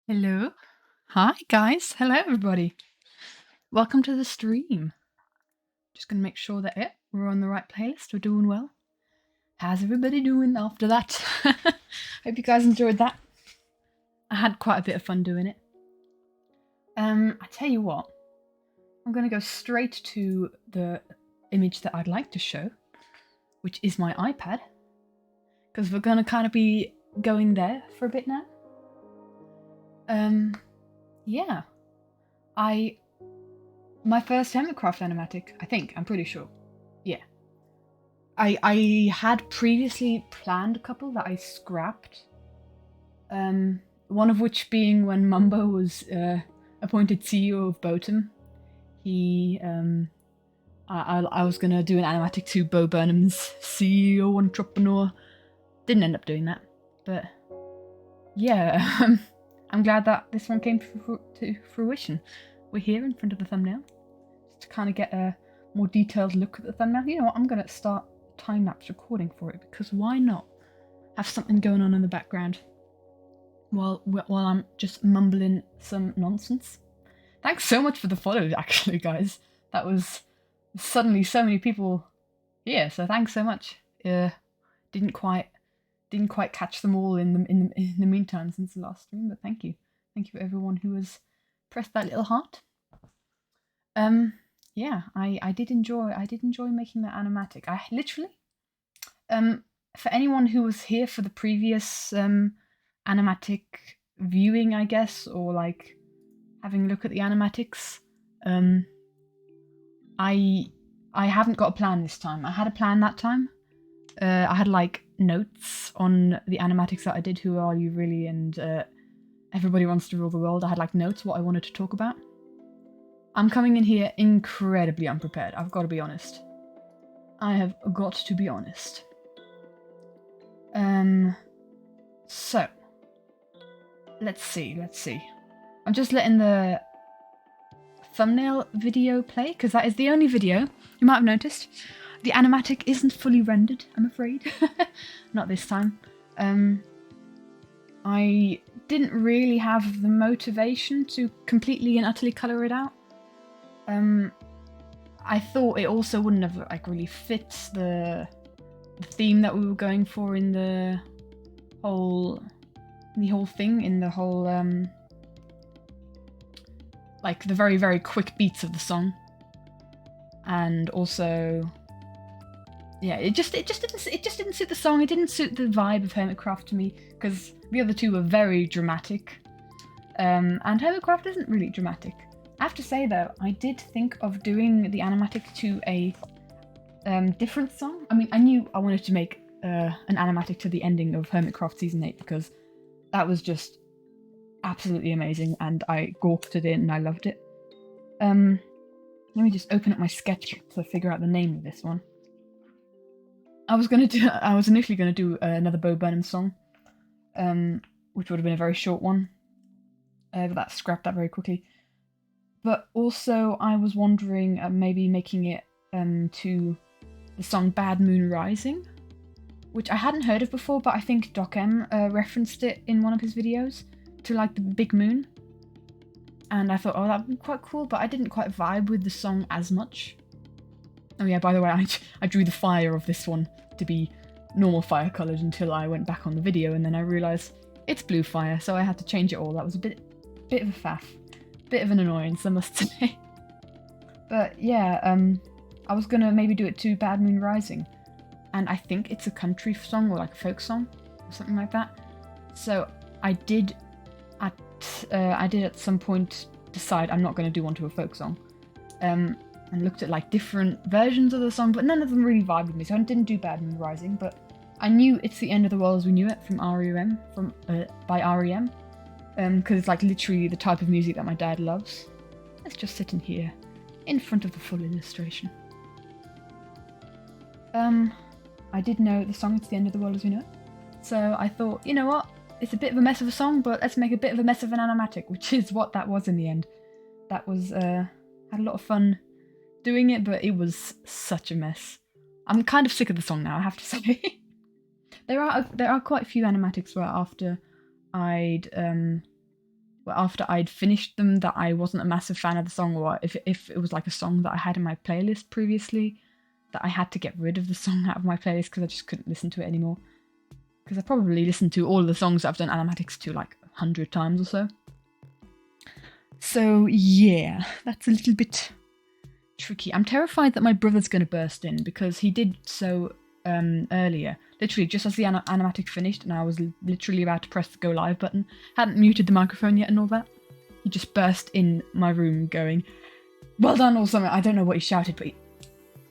Hello. Hi, guys. Hello, everybody. Welcome to the stream. Just going to make sure that we're on the right playlist. We're doing well. How's everybody doing after that? Hope you guys enjoyed that. I had quite a bit of fun doing it. I tell you what, I'm going to go straight to the image that I'd like to show, which is my iPad, because we're going to kind of be going there for a bit now. Yeah. My first Hermitcraft animatic, I think, I'm pretty sure. Yeah. I had previously planned a couple that I scrapped. One of which being when Mumbo was appointed CEO of Botum. I was gonna do an animatic to Bo Burnham's CEO entrepreneur. Didn't end up doing that, but yeah, I'm glad that this one came to fruition. We're here in front of the thumbnail, just to kind of get a more detailed look at the thumbnail. You know what? I'm gonna start time-lapse recording for it, because why not have something going on in the background while I'm just mumbling some nonsense. Thanks so much for the follows, actually, guys. That was suddenly so many people here, so thanks so much. Didn't quite catch them all in the meantime since the last stream, but thank you for everyone who has pressed that little heart. Yeah, I did enjoy making that animatic. I literally, for anyone who was here for the previous animatic viewing, I guess, or like having a look at the animatics, I haven't got a plan this time. I had a plan that time. I had like notes on the animatics that I did, Who Are You Really, and Everybody Wants to Rule the World. I had like notes what I wanted to talk about. I'm coming in here incredibly unprepared, I've got to be honest. I have got to be honest. So, let's see. I'm just letting the thumbnail video play, because that is the only video. You might have noticed the animatic isn't fully rendered, I'm afraid. Not this time. I didn't really have the motivation to completely and utterly colour it out. I thought it also wouldn't have like really fit the theme that we were going for in the whole thing, in the whole like the very, very quick beats of the song. And also, yeah, it just didn't suit the song. It didn't suit the vibe of Hermitcraft to me, because the other two were very dramatic, and Hermitcraft isn't really dramatic. I have to say though, I did think of doing the animatic to a different song. I mean, I knew I wanted to make an animatic to the ending of Hermitcraft Season 8, because that was just absolutely amazing, and I gawked at it and I loved it. Let me just open up my sketch to figure out the name of this one. I was initially gonna do another Bo Burnham song, which would have been a very short one, but that scrapped that very quickly. But also, I was wondering maybe making it to the song Bad Moon Rising, which I hadn't heard of before, but I think Doc M referenced it in one of his videos to like the big moon. And I thought, oh, that would be quite cool, but I didn't quite vibe with the song as much. Oh yeah, by the way, I drew the fire of this one to be normal fire coloured until I went back on the video, and then I realised it's blue fire, so I had to change it all. That was a bit of a faff. Bit of an annoyance, I must say. But yeah, I was gonna maybe do it to Bad Moon Rising, and I think it's a country song or like a folk song or something like that. So I did at some point decide I'm not going to do one to a folk song, and looked at like different versions of the song, but none of them really vibed with me, so I didn't do Bad Moon Rising. But I knew It's the End of the World as We Knew It from REM, by REM, because it's like literally the type of music that my dad loves. Let's just sit in here in front of the full illustration. I did know the song It's the End of the World as We Know It, so I thought, you know what, it's a bit of a mess of a song, but let's make a bit of a mess of an animatic, which is what that was in the end. That was had a lot of fun doing it, but it was such a mess. I'm kind of sick of the song now, I have to say. There are quite a few animatics where after I'd after I'd finished them that I wasn't a massive fan of the song, or if it was like a song that I had in my playlist previously, that I had to get rid of the song out of my playlist because I just couldn't listen to it anymore. Because I probably listened to all of the songs that I've done animatics to like 100 times or so. So yeah, that's a little bit tricky. I'm terrified that my brother's going to burst in because he did so earlier, literally just as the animatic finished and I was literally about to press the go live button, hadn't muted the microphone yet and all that. He just burst in my room going, "Well done," or something. I don't know what he shouted, but he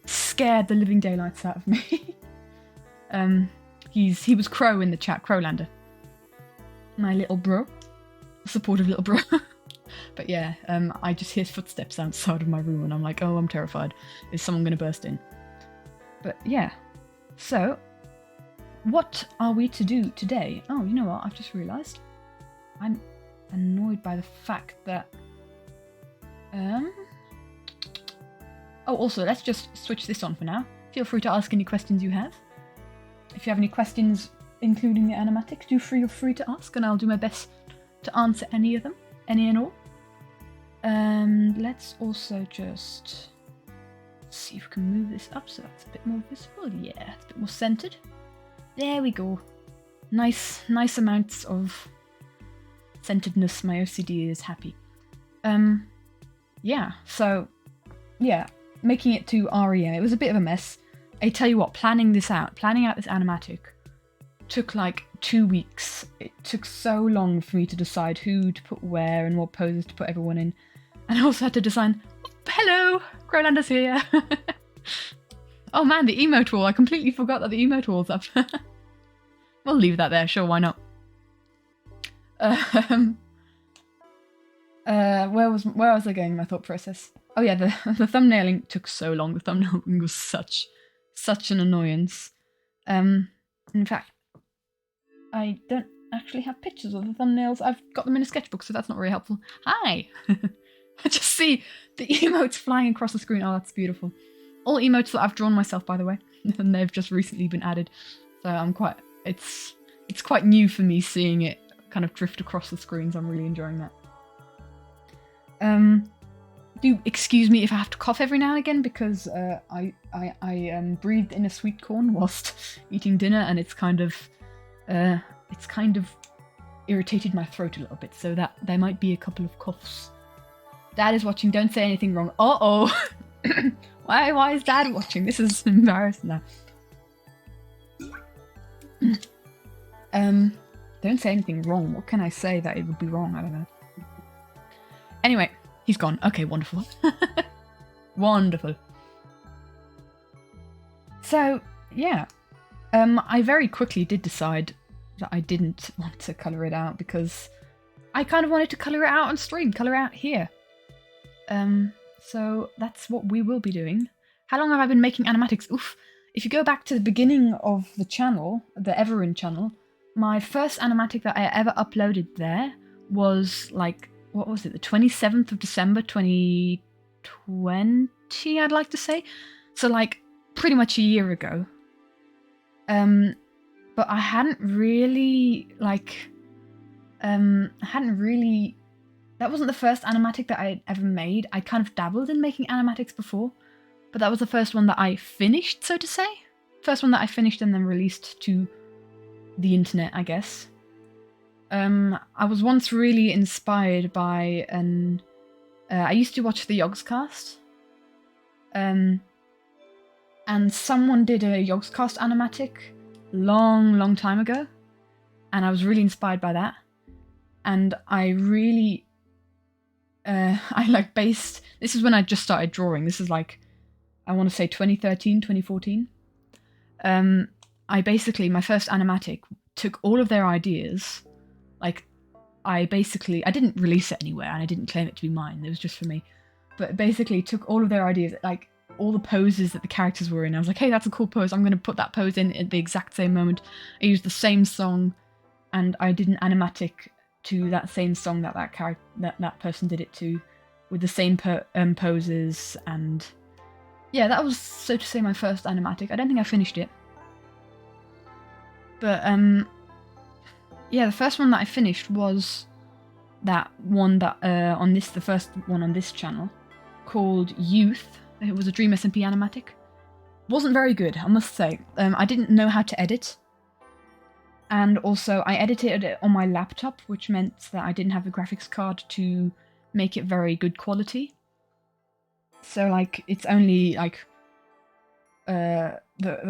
scared the living daylights out of me. He was Crow in the chat, Crowlander. My little bro. Supportive little bro. But yeah, I just hear footsteps outside of my room and I'm like, oh, I'm terrified. Is someone going to burst in? But yeah. So, what are we to do today? Oh, you know what? I've just realised. I'm annoyed by the fact that... Oh, also, let's just switch this on for now. Feel free to ask any questions you have. If you have any questions, including the animatics, feel free to ask and I'll do my best to answer any of them. Any and all. Let's also just see if we can move this up so that's a bit more visible. Yeah, it's a bit more centered. There we go. Nice amounts of centeredness. My OCD is happy. Yeah, so yeah, making it to REM. It was a bit of a mess. I tell you what, planning out this animatic took like 2 weeks. It took so long for me to decide who to put where and what poses to put everyone in. And I also had to decide, hello, Crowlander's here. Oh man, the emote wall. I completely forgot that the emote wall's up. We'll leave that there, sure, why not? Where was I going in my thought process? Oh yeah, the thumbnailing took so long. The thumbnailing was such an annoyance. In fact, I don't actually have pictures of the thumbnails. I've got them in a sketchbook, so that's not very helpful. Hi! I just see the emotes flying across the screen. Oh, that's beautiful. All emotes that I've drawn myself, by the way, and they've just recently been added. So I'm quite... It's quite new for me seeing it kind of drift across the screens. I'm really enjoying that. Do excuse me if I have to cough every now and again because I breathed in a sweet corn whilst eating dinner, and it's kind of irritated my throat a little bit, so that there might be a couple of coughs. Dad is watching. Don't say anything wrong. Uh-oh. Why is Dad watching? This is embarrassing now. Don't say anything wrong. What can I say that it would be wrong? I don't know. Anyway, he's gone. Okay, wonderful. Wonderful. So, yeah. I very quickly did decide that I didn't want to colour it out because I kind of wanted to colour it out on stream, colour out here. So that's what we will be doing. How long have I been making animatics? Oof. If you go back to the beginning of the channel, the Everin channel, my first animatic that I ever uploaded there was like, what was it? The 27th of December, 2020, I'd like to say. So like pretty much a year ago. But I hadn't really that wasn't the first animatic that I had ever made. I kind of dabbled in making animatics before, but that was the first one that I finished, so to say. First one that I finished and then released to the internet, I guess. I was once really inspired by I used to watch the Yogscast. And someone did a Yogscast animatic long time ago. And I was really inspired by that. And I really... this is when I just started drawing. This is like, I want to say 2013, 2014. My first animatic took all of their ideas. Like, I didn't release it anywhere and I didn't claim it to be mine. It was just for me. But basically took all of their ideas, like all the poses that the characters were in. I was like, hey, that's a cool pose. I'm going to put that pose in at the exact same moment. I used the same song and I did an animatic to that same song that person did it to, with the same poses, and yeah, that was, so to say, my first animatic. I don't think I finished it, but yeah, the first one that I finished was that one that the first one on this channel, called Youth. It was a Dream SMP animatic. Wasn't very good, I must say. I didn't know how to edit. And also, I edited it on my laptop, which meant that I didn't have the graphics card to make it very good quality. So, like, it's only, like, the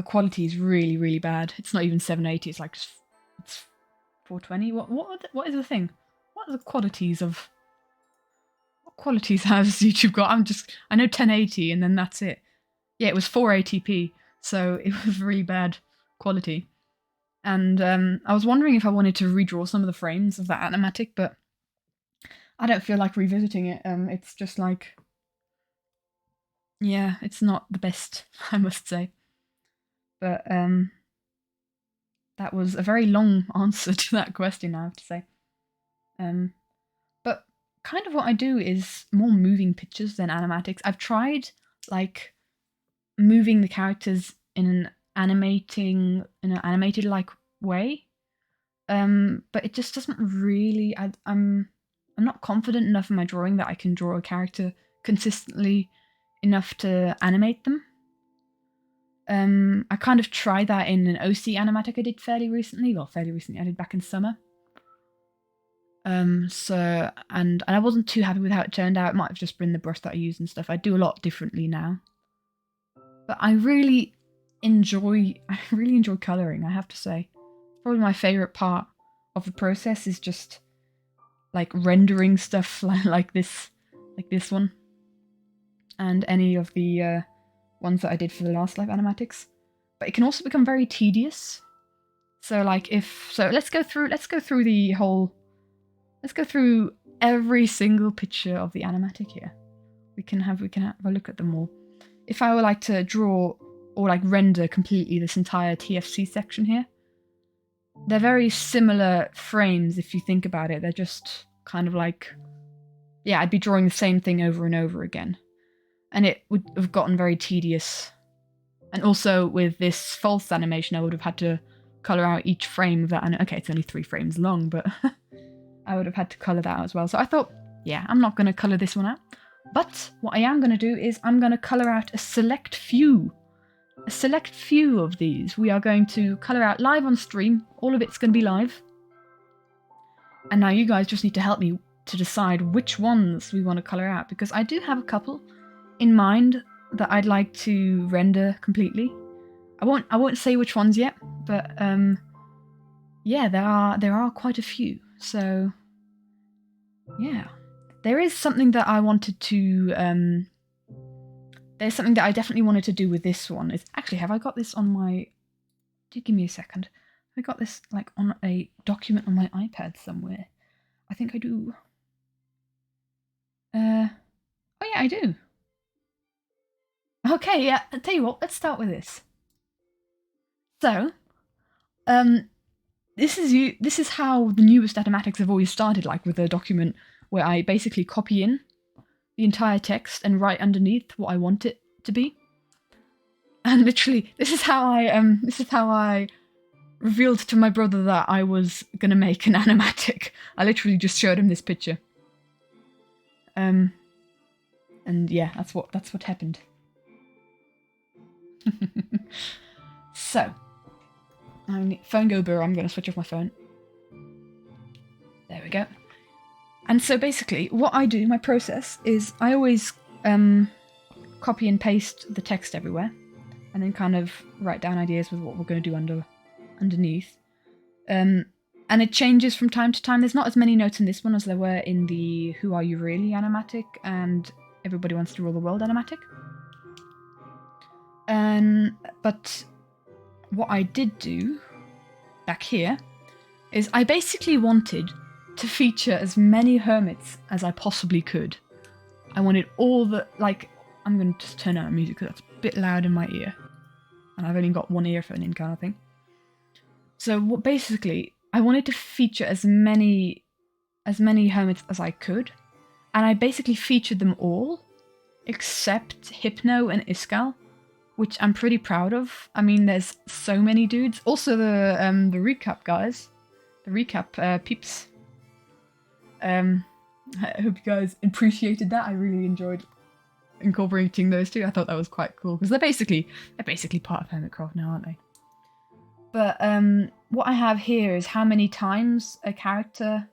quality is really, really bad. It's not even 780, it's like, it's 420. What is the thing? What are the qualities of... What qualities has YouTube got? I know 1080 and then that's it. Yeah, it was 480p, so it was really bad quality. And I was wondering if I wanted to redraw some of the frames of that animatic, but I don't feel like revisiting it. It's just like... Yeah, it's not the best, I must say. But that was a very long answer to that question, I have to say. But kind of what I do is more moving pictures than animatics. I've tried, like, moving the characters in an animated like way, but it just doesn't really. I'm not confident enough in my drawing that I can draw a character consistently enough to animate them. I kind of tried that in an OC animatic I did fairly recently. Well, fairly recently, I did back in summer. And I wasn't too happy with how it turned out. It might have just been the brush that I used and stuff. I do a lot differently now. But I really enjoy colouring, I have to say. Probably my favourite part of the process is just like rendering stuff like this one. And any of the ones that I did for the last live animatics. But it can also become very tedious. So like let's go through every single picture of the animatic here. We can have a look at them all. If I were like to draw or like render completely this entire TFC section here, they're very similar frames if you think about it. They're just kind of like, yeah, I'd be drawing the same thing over and over again. And it would have gotten very tedious. And also with this false animation, I would have had to colour out each frame of that. Okay, it's only 3 frames long, but I would have had to colour that out as well. So I thought, yeah, I'm not going to colour this one out. But what I am going to do is I'm going to colour out a select few of these. We are going to colour out live on stream. All of it's going to be live. And now you guys just need to help me to decide which ones we want to colour out, because I do have a couple in mind that I'd like to render completely. I won't say which ones yet, but yeah, there are quite a few. So yeah. There is something that I wanted to, there's something that I definitely wanted to do with this one. Is actually, have I got this on my, do give me a second. I got this like on a document on my iPad somewhere. I think I do. Oh yeah, I do. Okay, yeah, I'll tell you what, let's start with this. So, this is how the newest animatics have always started, like with a document where I basically copy in the entire text and write underneath what I want it to be. And literally, this is how I revealed to my brother that I was gonna make an animatic. I literally just showed him this picture. And yeah, that's what happened. So, phone go burr, I'm gonna switch off my phone. There we go. And so basically, what I do, my process, is I always copy and paste the text everywhere, and then kind of write down ideas with what we're going to do underneath. And it changes from time to time. There's not as many notes in this one as there were in the Who Are You Really animatic and Everybody Wants to Rule the World animatic. But what I did do back here is I basically wanted to feature as many hermits as I possibly could. I wanted all the, like, I'm going to just turn out music because that's a bit loud in my ear. And I've only got one earphone in, kind of thing. So basically, I wanted to feature as many hermits as I could. And I basically featured them all, except Hypno and Iskal, which I'm pretty proud of. I mean, there's so many dudes. Also the recap guys, the recap peeps. I hope you guys appreciated that. I really enjoyed incorporating those two. I thought that was quite cool because they're basically part of Hermitcraft now, aren't they? But what I have here is how many times a character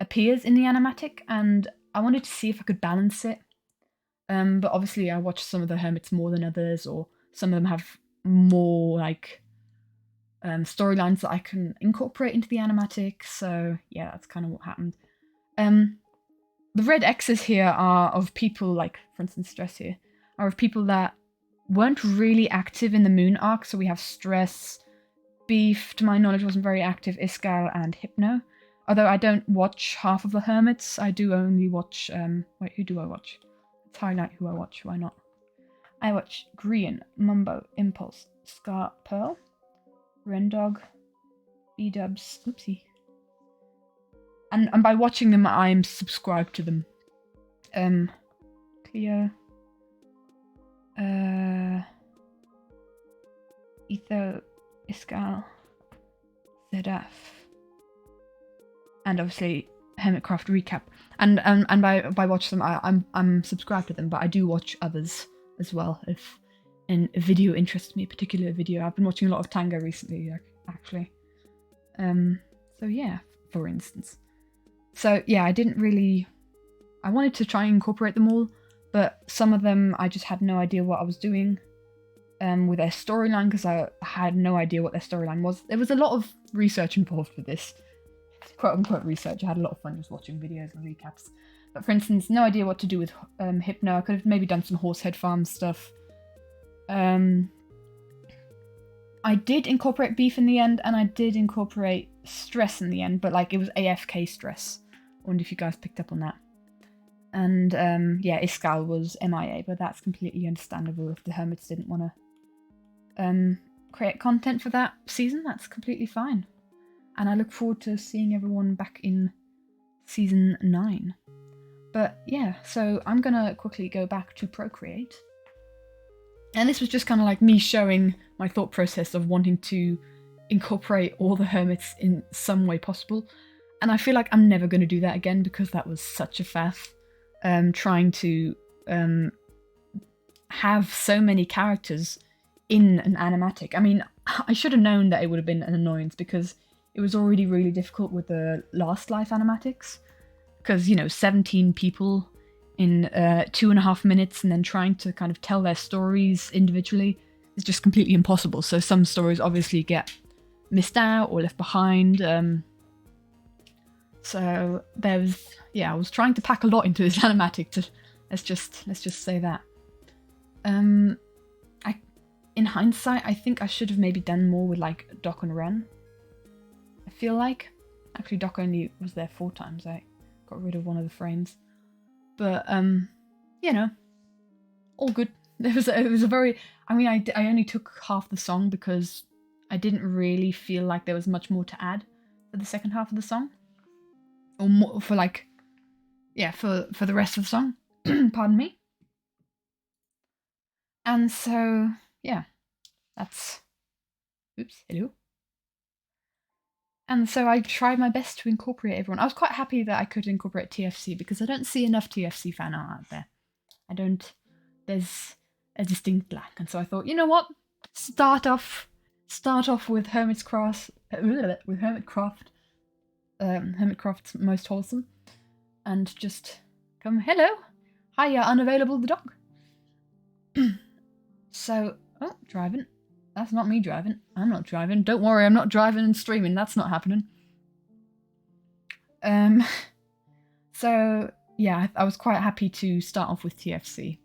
appears in the animatic, and I wanted to see if I could balance it. But obviously I watched some of the hermits more than others, or some of them have more like storylines that I can incorporate into the animatic. So yeah, that's kind of what happened. The red X's here are of people, like, for instance, Stress here, are of people that weren't really active in the Moon arc. So we have Stress, Beef, to my knowledge, wasn't very active, Iskal, and Hypno. Although I don't watch half of the Hermits, I do only watch, wait, who do I watch? Let's highlight who I watch, why not? I watch Grian, Mumbo, Impulse, Scar, Pearl, Rendog, B-Dubs, oopsie. And by watching them, I'm subscribed to them. Cleo, Etho, Iskal, Zedaf, and obviously Hermitcraft recap. And by watch them, I'm subscribed to them, but I do watch others as well if a video interests me, a particular video. I've been watching a lot of Tango recently, actually. So yeah, for instance. So yeah, I wanted to try and incorporate them all, but some of them I just had no idea what I was doing with their storyline, because I had no idea what their storyline was. There was a lot of research involved with this, quote-unquote research. I had a lot of fun just watching videos and recaps. But for instance, no idea what to do with Hypno. I could have maybe done some Horsehead Farm stuff. I did incorporate Beef in the end, and I did incorporate Stress in the end, but like it was AFK Stress. I wonder if you guys picked up on that. And yeah, Iskal was MIA, but that's completely understandable if the Hermits didn't want to create content for that season. That's completely fine. And I look forward to seeing everyone back in season 9. But yeah, so I'm gonna quickly go back to Procreate. And this was just kind of like me showing my thought process of wanting to incorporate all the Hermits in some way possible. And I feel like I'm never going to do that again, because that was such a faff. Trying to have so many characters in an animatic. I mean, I should have known that it would have been an annoyance, because it was already really difficult with the Last Life animatics. Because, you know, 17 people in 2.5 minutes, and then trying to kind of tell their stories individually is just completely impossible. So some stories obviously get missed out or left behind. So there's, yeah, I was trying to pack a lot into this animatic. Let's just say that. In hindsight, I think I should have maybe done more with like Doc and Ren. I feel like, actually, Doc only was there 4 times. I got rid of one of the frames, but you know, all good. It was a very. I mean, I only took half the song because I didn't really feel like there was much more to add for the second half of the song. Or more for like, yeah, for the rest of the song. Pardon me. And so, yeah, that's, oops, hello. And so I tried my best to incorporate everyone. I was quite happy that I could incorporate TFC, because I don't see enough TFC fan art out there. There's a distinct lack. And so I thought, you know what? Start off with Hermitcraft, Hermitcraft's Most Wholesome, and just come, hello, hiya, unavailable the dog. So, oh, driving. That's not me driving. I'm not driving. Don't worry, I'm not driving and streaming. That's not happening. So, yeah, I was quite happy to start off with TFC.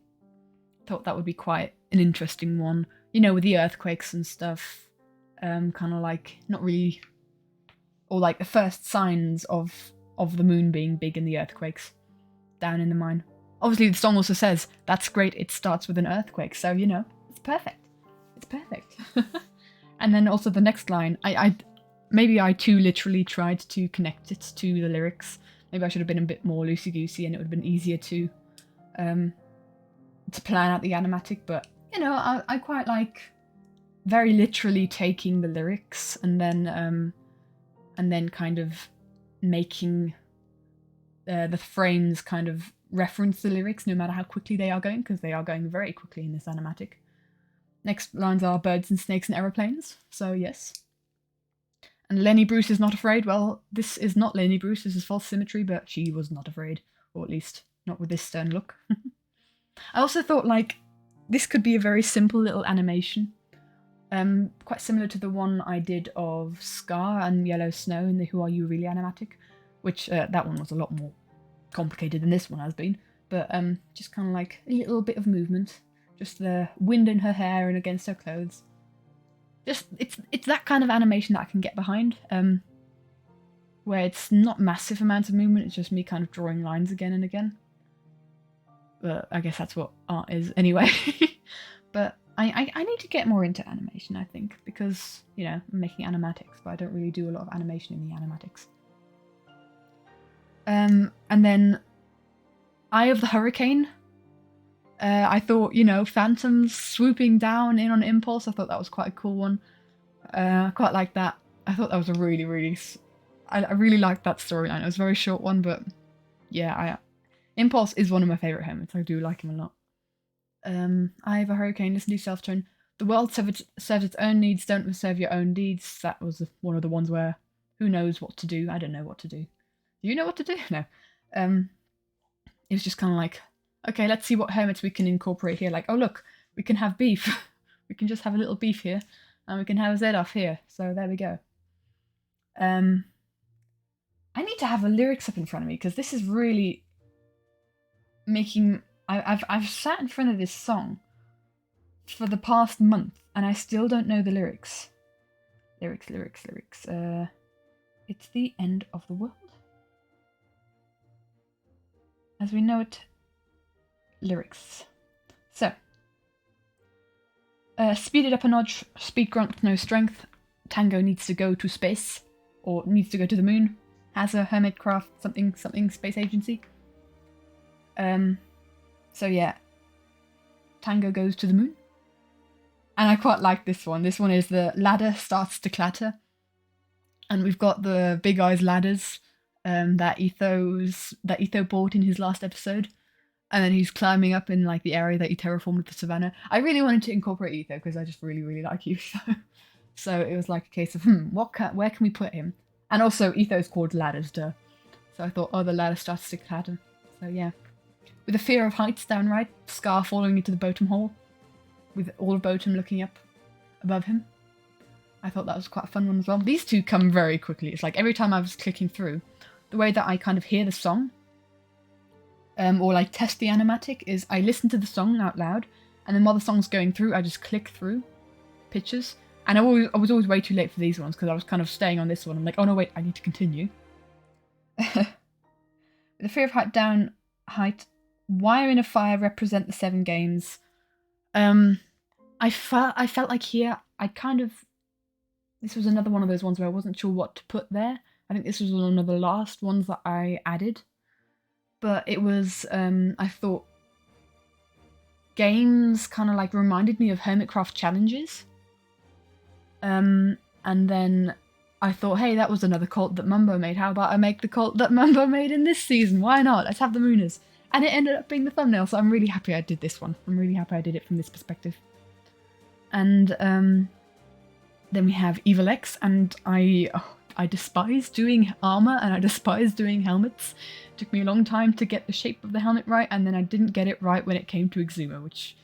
Thought that would be quite an interesting one. You know, with the earthquakes and stuff. Kind of like, not really, or like the first signs of the moon being big and the earthquakes down in the mine. Obviously, the song also says, that's great, it starts with an earthquake. So, you know, it's perfect. It's perfect. And then also the next line, maybe I too literally tried to connect it to the lyrics. Maybe I should have been a bit more loosey-goosey, and it would have been easier to plan out the animatic. But, you know, I quite like very literally taking the lyrics and then kind of making the frames kind of reference the lyrics no matter how quickly they are going, because they are going very quickly in this animatic. Next lines are birds and snakes and aeroplanes, so yes. And Lenny Bruce is not afraid. Well, this is not Lenny Bruce, this is false symmetry, but she was not afraid, or at least not with this stern look. I also thought, like, this could be a very simple little animation. Quite similar to the one I did of Scar and Yellow Snow in the Who Are You Really animatic, which that one was a lot more complicated than this one has been, but just kind of like a little bit of movement, just the wind in her hair and against her clothes. Just it's that kind of animation that I can get behind, where it's not massive amounts of movement, it's just me kind of drawing lines again and again. But I guess that's what art is anyway. But I need to get more into animation, I think, because, you know, I'm making animatics, but I don't really do a lot of animation in the animatics. And then Eye of the Hurricane. I thought, you know, phantoms swooping down in on impulse. I thought that was quite a cool one. I quite liked that. I thought that was a really I really liked that storyline. It was a very short one, but yeah, Impulse is one of my favourite Hermits. I do like him a lot. Eye of a Hurricane, listen to yourself, tone. The world serves its own needs, don't serve your own deeds. That was one of the ones where, who knows what to do? I don't know what to do. Do you know what to do? No. It was just kind of like, okay, let's see what hermits we can incorporate here. Like, oh look, we can have beef. We can just have a little beef here, and we can have a Z off here. So there we go. I need to have the lyrics up in front of me, because this is really making... I've sat in front of this song for the past month, and I still don't know the lyrics. Lyrics. It's the end of the world. As we know it, lyrics. So, speed it up a notch, speed grunt with no strength. Tango needs to go to space, or needs to go to the moon. Has a Hermitcraft something space agency. So yeah, Tango goes to the moon. And I quite like this one. This one is the ladder starts to clatter. And we've got the Big Eyes ladders that Etho bought in his last episode. And then he's climbing up in like the area that he terraformed with the savannah. I really wanted to incorporate Etho because I just really like Etho. So it was like a case of, where can we put him? And also Etho's called ladders, duh. So I thought, oh, the ladder starts to clatter. So yeah. With a fear of heights downright, Scar falling into the bottom hole, with all of Bottom looking up above him. I thought that was quite a fun one as well. These two come very quickly. It's like every time I was clicking through, the way that I kind of hear the song, or like test the animatic, is I listen to the song out loud, and then while the song's going through, I just click through pictures. And I was always way too late for these ones, because I was kind of staying on this one. I'm like, oh no, wait, I need to continue. With the fear of height, wire in a fire represent the 7 games. I felt like here, this was another one of those ones where I wasn't sure what to put there. I think this was one of the last ones that I added. But it was, I thought, games kind of like reminded me of Hermitcraft challenges. And then I thought, hey, that was another cult that Mumbo made. How about I make the cult that Mumbo made in this season? Why not? Let's have the Mooners. And it ended up being the thumbnail, so I'm really happy I did this one. I'm really happy I did it from this perspective. And then we have Evil X, and I despise doing armor, and I despise doing helmets. It took me a long time to get the shape of the helmet right, and then I didn't get it right when it came to Exuma, which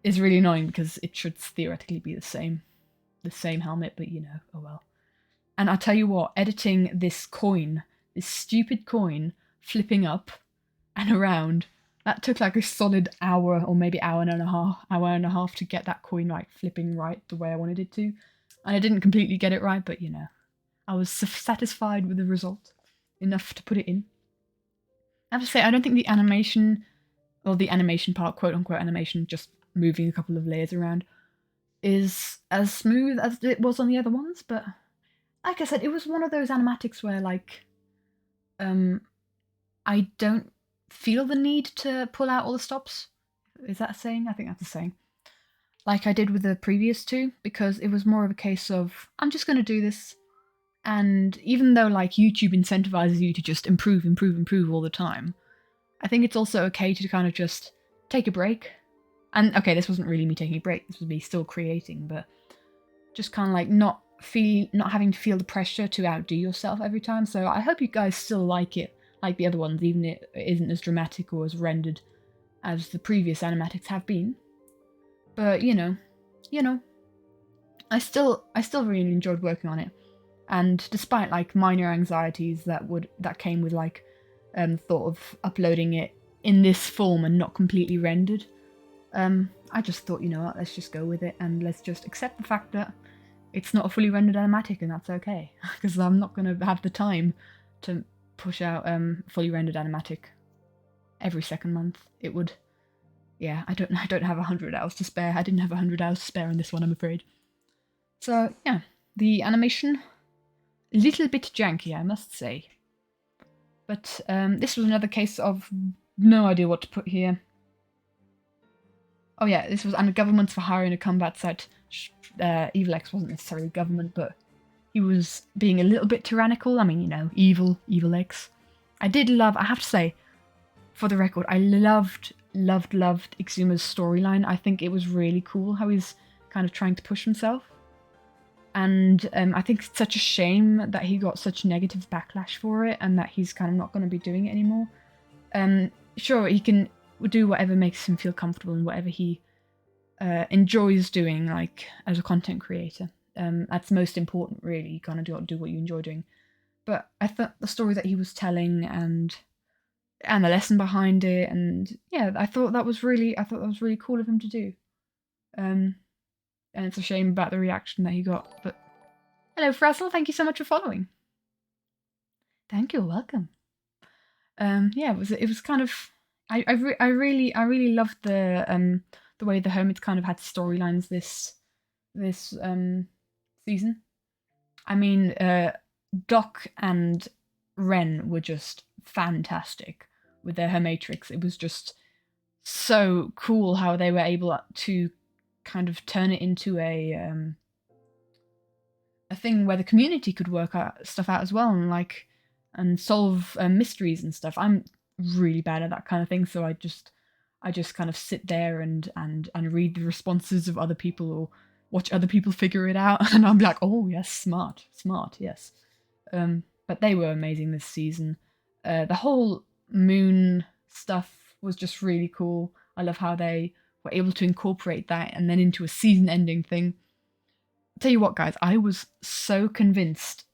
is really annoying because it should theoretically be the same helmet, but you know, oh well. And I'll tell you what, editing this coin, this stupid coin, flipping up and around, that took like a solid hour, or maybe hour and a half to get that coin right, flipping right the way I wanted it to. And I didn't completely get it right, but you know, I was satisfied with the result, enough to put it in. I have to say, I don't think the animation, or the animation part, quote unquote animation, just moving a couple of layers around, is as smooth as it was on the other ones, but like I said, it was one of those animatics where like, I don't feel the need to pull out all the stops. Is that a saying? I think that's a saying. Like I did with the previous two, because it was more of a case of, I'm just going to do this, And even though like YouTube incentivizes you to just improve, improve, improve all the time, I think it's also okay to kind of just take a break. And okay, this wasn't really me taking a break, this was me still creating, but just kind of like not having to feel the pressure to outdo yourself every time. So I hope you guys still like it, like the other ones, even if it isn't as dramatic or as rendered as the previous animatics have been. But you know, I still really enjoyed working on it. And despite like minor anxieties that came with like thought of uploading it in this form and not completely rendered, I just thought, you know what, let's just go with it and let's just accept the fact that it's not a fully rendered animatic, and that's okay, because I'm not going to have the time to push out fully rendered animatic every second month. It would, yeah, I don't have 100 hours to spare. I didn't have 100 hours to spare on this one, I'm afraid. So yeah, the animation, a little bit janky, I must say. But this was another case of no idea what to put here. Oh yeah, this was under governments for hiring a combat set. Evil X wasn't necessarily government, but he was being a little bit tyrannical. I mean, you know, Evil X. I have to say, for the record, I loved Ixuma's storyline. I think it was really cool how he's kind of trying to push himself. And I think it's such a shame that he got such negative backlash for it and that he's kind of not going to be doing it anymore. Sure, he can do whatever makes him feel comfortable and whatever he enjoys doing, like, as a content creator. That's most important, really. You kind of do what you enjoy doing. But I thought the story that he was telling and the lesson behind it, and yeah, I thought that was really cool of him to do. And it's a shame about the reaction that he got. But hello, Frazzle. Thank you so much for following. Thank you. Welcome. Yeah, it was kind of. I really loved the way the Hermits kind of had storylines this season. I mean, Doc and Ren were just fantastic with their Hermatrix. It was just so cool how they were able to kind of turn it into a thing where the community could work stuff out as well, and solve mysteries and stuff. I'm really bad at that kind of thing, so I just kind of sit there and read the responses of other people or watch other people figure it out, and I'm like, oh yes, smart, yes. But they were amazing this season. The whole moon stuff was just really cool. I love how they were able to incorporate that and then into a season-ending thing. I'll tell you what, guys, I was so convinced.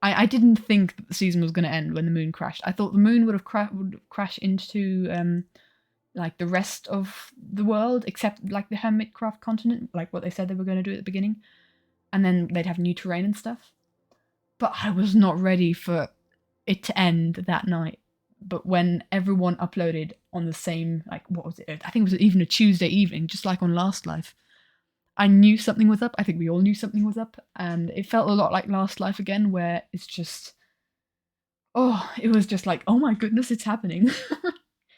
I didn't think that the season was going to end when the moon crashed. I thought the moon would crash into like the rest of the world, except like the Hermitcraft continent, like what they said they were going to do at the beginning, and then they'd have new terrain and stuff. But I was not ready for it to end that night. But when everyone uploaded on the same, like, what was it? I think it was even a Tuesday evening, just like on Last Life. I knew something was up. I think we all knew something was up. And it felt a lot like Last Life again, where it's just, oh, it was just like, oh my goodness, it's happening.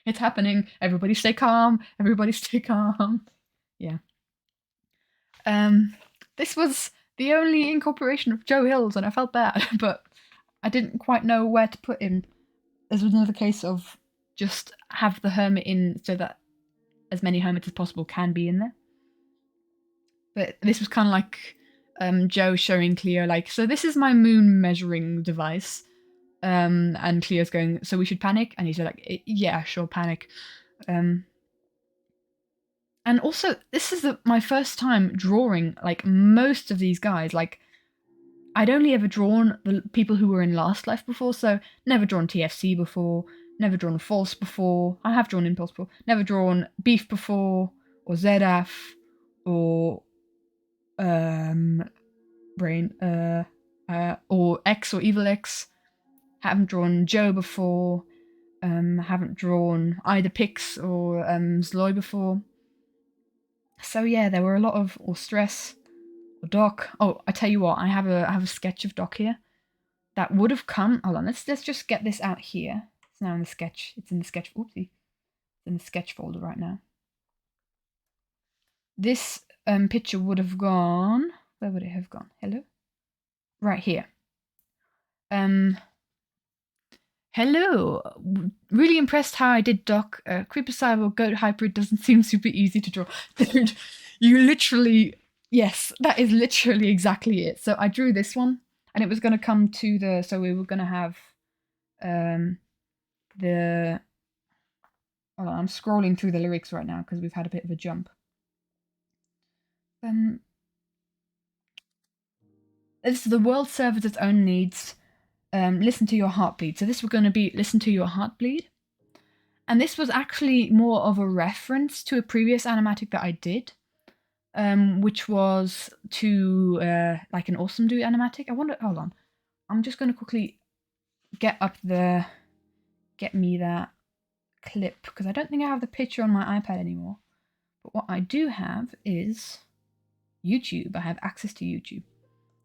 It's happening. Everybody stay calm. Everybody stay calm. Yeah. This was the only incorporation of Joe Hills, and I felt bad, but I didn't quite know where to put him. This was another case of just have the hermit in so that as many hermits as possible can be in there. But this was kind of like Joe showing Cleo, like, so this is my moon measuring device. And Cleo's going, so we should panic? And he's like, yeah, sure, panic. And also, this is my first time drawing, like, most of these guys. Like, I'd only ever drawn the people who were in Last Life before, so never drawn TFC before, never drawn False before. I have drawn Impulse before. Never drawn Beef before, or ZF, or Brain, or X or Evil X. Haven't drawn Joe before. Haven't drawn either Pix or Zloy before. So yeah, there were a lot of, or Stress, or Doc. Oh, I tell you what, I have a sketch of Doc here that would have come. Hold on, let's just get this out here. It's now in the sketch. It's in the sketch. Oopsie, it's in the sketch folder right now. This picture would have gone. Where would it have gone? Hello, right here. Hello. Really impressed how I did Doc. Creeper Cyber Goat Hybrid doesn't seem super easy to draw. Dude, you literally... Yes, that is literally exactly it. So I drew this one, and it was going to come to the... So we were going to have the... Hold on, I'm scrolling through the lyrics right now because we've had a bit of a jump. This is the world serves its own needs. Listen to your heartbeat. So this was going to be listen to your heartbeat. And this was actually more of a reference to a previous animatic that I did, which was to like an Awesome Dude animatic. I wonder, hold on. I'm just going to quickly get me that clip because I don't think I have the picture on my iPad anymore. But what I do have is YouTube. I have access to YouTube.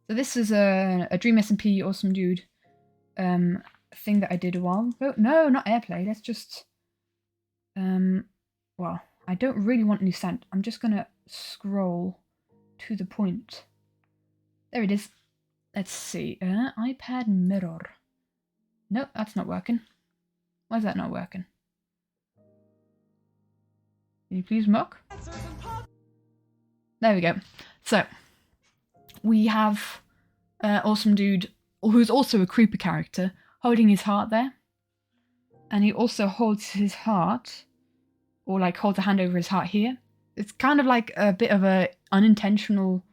So this is a Dream SMP Awesome Dude thing that I did a while ago. No, not Airplay. Let's just... well, I don't really want new sound. I'm just going to scroll to the point. There it is. Let's see. iPad mirror. Nope, that's not working. Why is that not working? Can you please mock? There we go. So, we have Awesome Dude, who's also a creeper character, holding his heart there. And he also holds his heart, or like holds a hand over his heart here. It's kind of like a bit of a unintentional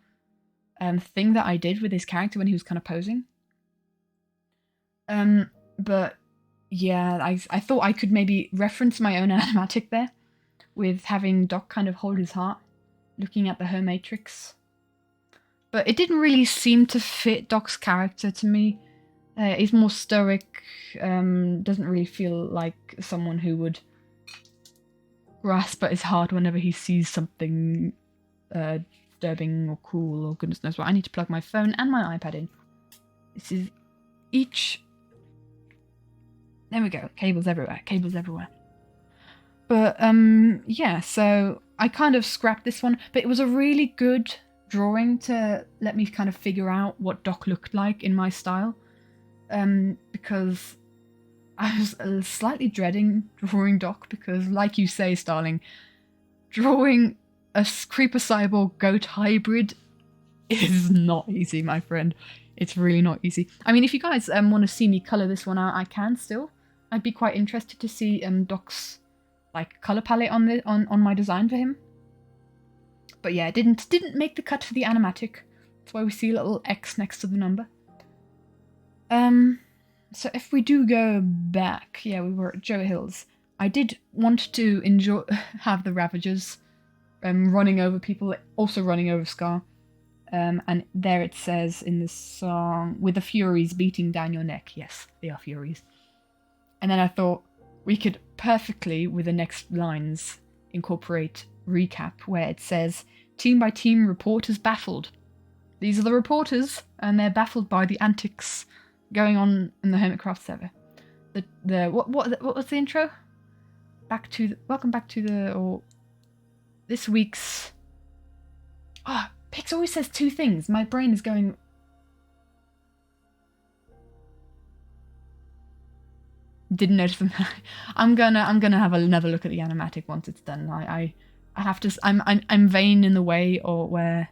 thing that I did with his character when he was kind of posing. But yeah, I thought I could maybe reference my own animatic there with having Doc kind of hold his heart, looking at the Hermitcraft. But it didn't really seem to fit Doc's character to me. He's more stoic, doesn't really feel like someone who would grasp at his heart whenever he sees something disturbing or cool or goodness knows what. I need to plug my phone and my iPad in. This is each... There we go. Cables everywhere. Cables everywhere. But, yeah, so I kind of scrapped this one. But it was a really good drawing to let me kind of figure out what Doc looked like in my style. Because I was slightly dreading drawing Doc because, like you say, Starling, drawing a Creeper Cyborg Goat hybrid is not easy, my friend. It's really not easy. I mean, if you guys want to see me colour this one out, I can still. I'd be quite interested to see Doc's like colour palette on my design for him. But yeah, it didn't make the cut for the animatic. That's why we see a little X next to the number. So if we do go back, yeah, we were at Joe Hills. I did want to have the Ravagers running over people, also running over Scar. And there it says in the song, with the Furies beating down your neck. Yes, they are Furies. And then I thought we could perfectly, with the next lines, incorporate recap where it says, team by team reporters baffled. These are the reporters, and they're baffled by the antics going on in the Hermitcraft server. What was the intro? Welcome back to this week's... Ah, Pix always says two things. My brain is going... Didn't notice them. I'm gonna have another look at the animatic once it's done. I have to... I'm vain in the way or where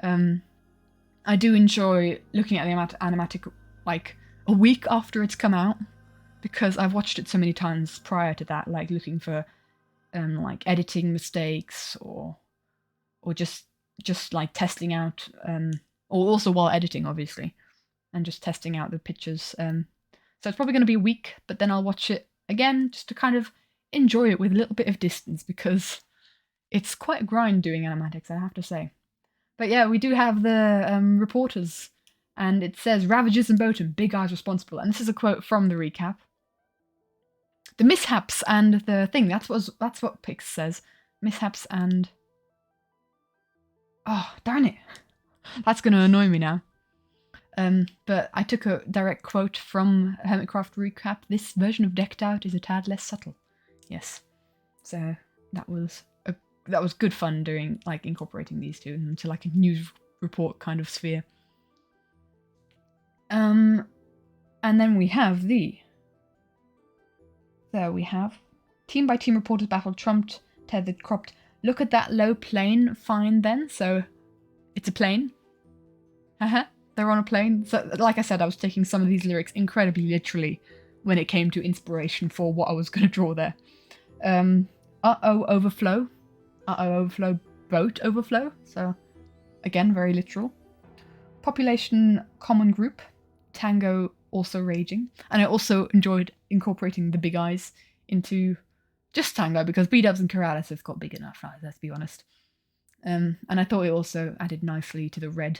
I do enjoy looking at the animatic like a week after it's come out, because I've watched it so many times prior to that, like looking for like editing mistakes or just like testing out or also while editing, obviously, and just testing out the pictures. So it's probably going to be a week, but then I'll watch it again just to kind of enjoy it with a little bit of distance, because it's quite a grind doing animatics, I have to say. But yeah, we do have the reporters, and it says, Ravagers and Botan, big eyes responsible. And this is a quote from the recap. The mishaps and the thing, that's what Pix says. Mishaps and... Oh, darn it. That's going to annoy me now. But I took a direct quote from Hermitcraft recap. This version of Decked Out is a tad less subtle. Yes. So that was good fun doing, like, incorporating these two into like a news report kind of sphere. And then we have there we have team by team reporters battle, trumped, tethered, cropped. Look at that low plane, fine then. So it's a plane. Haha, they're on a plane. So like I said, I was taking some of these lyrics incredibly literally when it came to inspiration for what I was going to draw there. Uh-oh, overflow. Uh-oh, overflow, boat overflow. So again, very literal. Population common group. Tango also raging. And I also enjoyed incorporating the big eyes into just Tango because B-dubs and Keralis have got big enough, let's be honest. And I thought it also added nicely to the red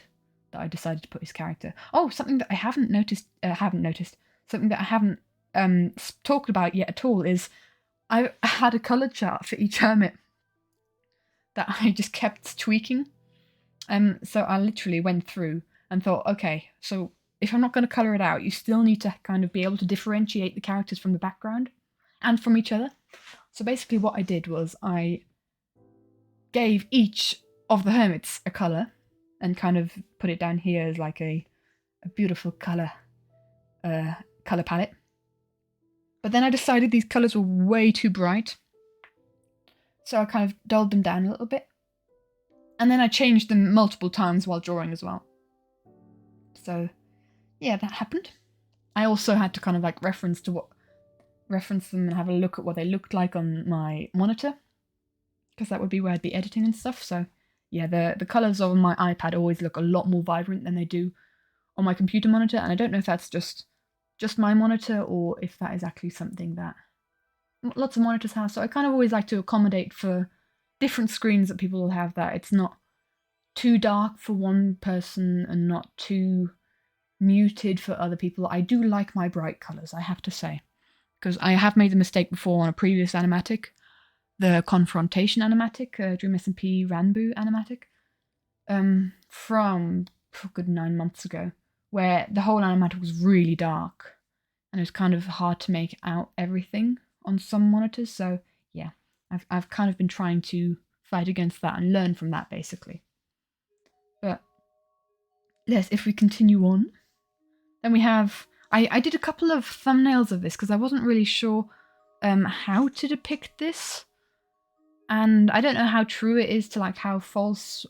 that I decided to put his character. Oh, something that I haven't noticed, something that I haven't talked about yet at all is I had a colour chart for each hermit that I just kept tweaking. So I literally went through and thought, okay, so if I'm not going to colour it out, you still need to kind of be able to differentiate the characters from the background and from each other. So basically what I did was I gave each of the hermits a colour and kind of put it down here as like a beautiful colour palette. But then I decided these colours were way too bright. So I kind of dulled them down a little bit. And then I changed them multiple times while drawing as well. So yeah, that happened. I also had to kind of like reference them and have a look at what they looked like on my monitor, because that would be where I'd be editing and stuff. So yeah, the colours on my iPad always look a lot more vibrant than they do on my computer monitor, and I don't know if that's just my monitor or if that is actually something that lots of monitors have. So I kind of always like to accommodate for different screens that people will have, that it's not too dark for one person and not too muted for other people. I do like my bright colours, I have to say, because I have made the mistake before on a previous animatic, the Confrontation animatic, Dream SMP Ranbu animatic, from a good 9 months ago, where the whole animatic was really dark and it was kind of hard to make out everything on some monitors. So yeah, I've kind of been trying to fight against that and learn from that basically. But yes, if we continue on, then we have, I did a couple of thumbnails of this because I wasn't really sure how to depict this. And I don't know how true it is to like how False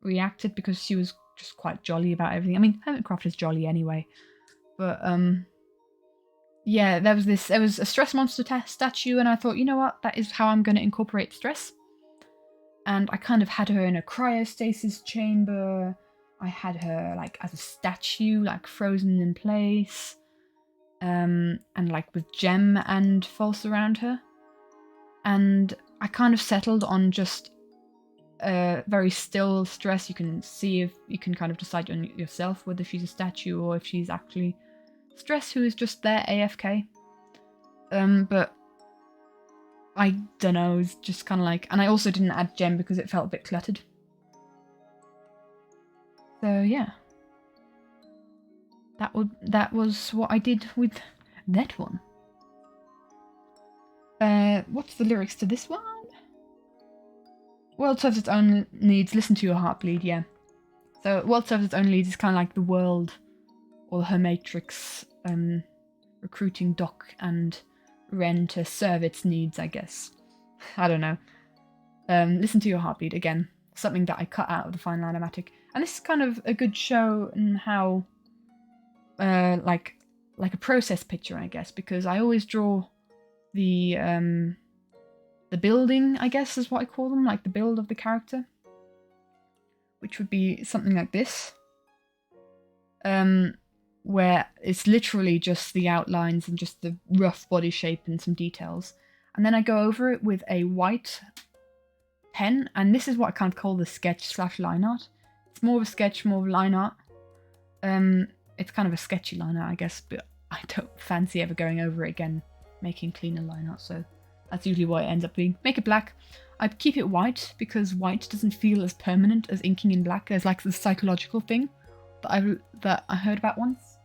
reacted, because she was just quite jolly about everything. I mean, Hermitcraft is jolly anyway. But yeah, there was a stress monster statue, and I thought, you know what, that is how I'm going to incorporate stress. And I kind of had her in a cryostasis chamber. I had her like as a statue, like frozen in place, and like with Gem and False around her. And I kind of settled on just very still stress. You can see if you can kind of decide on yourself whether she's a statue or if she's actually Stress, who is just there AFK. But I don't know, it's just kind of like, and I also didn't add Gem because it felt a bit cluttered. So yeah, that was what I did with that one. What's the lyrics to this one? World serves its own needs, listen to your heart bleed, yeah. So world serves its own needs is kind of like the world, or her matrix, recruiting Doc and Ren to serve its needs, I guess. I don't know. Listen to your heartbeat, again, something that I cut out of the final animatic. And this is kind of a good show in how, like a process picture, I guess, because I always draw the building, I guess is what I call them, like the build of the character, which would be something like this, where it's literally just the outlines and just the rough body shape and some details, and then I go over it with a white pen, and this is what I kind of call the sketch/line art. It's more of a sketch, more of a line art. It's kind of a sketchy line art, I guess, but I don't fancy ever going over it again, making cleaner line art, so that's usually what it ends up being. Make it black. I keep it white because white doesn't feel as permanent as inking in black. There's like this psychological thing that I heard about once,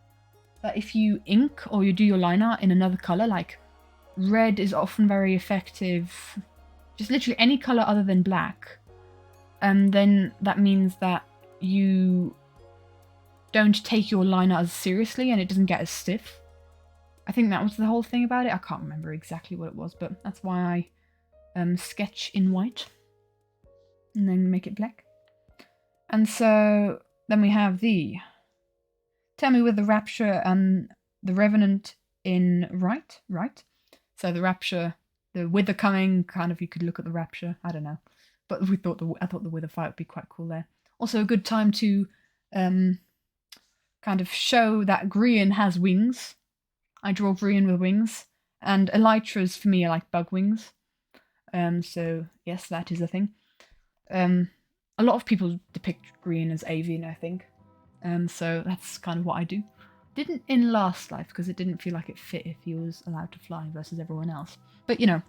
that if you ink or you do your line art in another color, like red is often very effective, just literally any color other than black, then that means that you don't take your line art as seriously and it doesn't get as stiff. I think that was the whole thing about it. I can't remember exactly what it was, but that's why I sketch in white and then make it black. And so then we have the Tell Me with the Rapture and the Revenant in right. So the Rapture, the Wither coming, kind of you could look at the Rapture. I don't know, but I thought the Wither fight would be quite cool there. Also a good time to kind of show that Grian has wings. I draw Grian with wings, and elytras for me are like bug wings. So yes, that is a thing. A lot of people depict Grian as avian, I think. So that's kind of what I do. Didn't in Last Life, because it didn't feel like it fit if he was allowed to fly versus everyone else. But you know,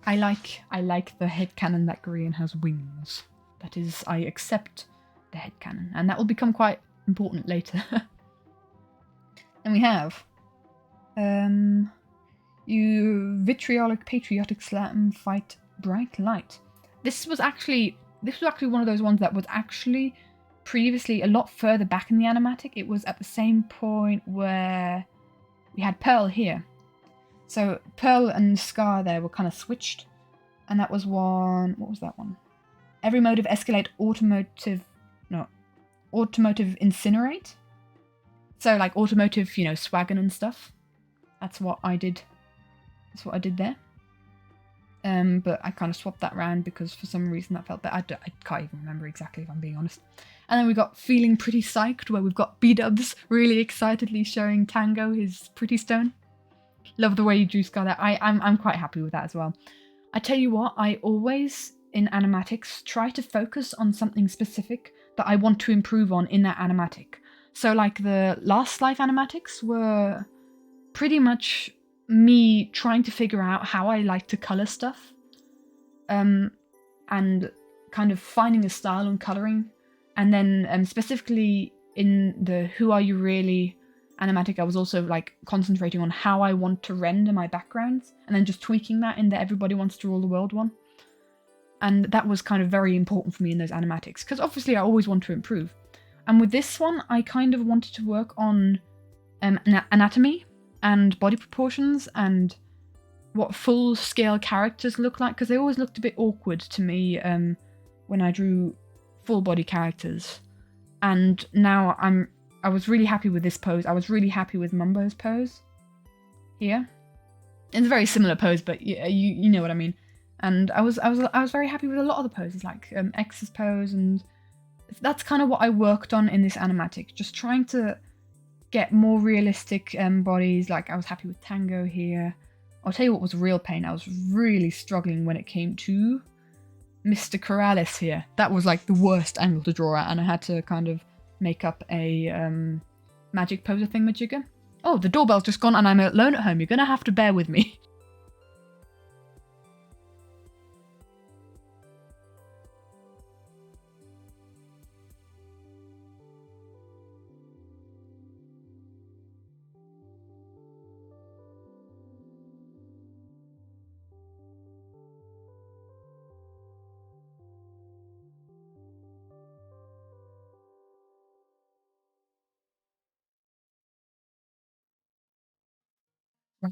I like the headcanon that Grian has wings. That is, I accept the headcanon, and that will become quite important later. Then we have you vitriolic patriotic slam fight bright light. This was actually one of those ones that was actually previously a lot further back in the animatic. It was at the same point where we had Pearl here. So Pearl and Scar there were kind of switched, and that was one. What was that one? Every motive escalate automotive incinerate. So like automotive, you know, swaggin' and stuff. That's what I did. That's what I did there. But I kind of swapped that around because for some reason that felt better. I can't even remember exactly, if I'm being honest. And then we got Feeling Pretty Psyched, where we've got B-dubs really excitedly showing Tango his pretty stone. Love the way you drew Scar there. I'm quite happy with that as well. I tell you what, I always in animatics try to focus on something specific that I want to improve on in that animatic. So like the Last Life animatics were pretty much me trying to figure out how I like to colour stuff, and kind of finding a style on colouring. And then specifically in the Who Are You Really animatic, I was also like concentrating on how I want to render my backgrounds, and then just tweaking that in the Everybody Wants to Rule the World one. And that was kind of very important for me in those animatics, because obviously I always want to improve. And with this one, I kind of wanted to work on anatomy and body proportions and what full-scale characters look like, because they always looked a bit awkward to me when I drew full-body characters. And now I was really happy with this pose. I was really happy with Mumbo's pose here. It's a very similar pose, but you know what I mean. And I was very happy with a lot of the poses, like X's pose, and that's kind of what I worked on in this animatic, just trying to get more realistic bodies. Like I was happy with Tango here. I'll tell you what was a real pain. I was really struggling when it came to Mr. Corrales here. That was like the worst angle to draw at, and I had to kind of make up a magic poser thingamajigger. Oh, the doorbell's just gone and I'm alone at home. You're gonna have to bear with me.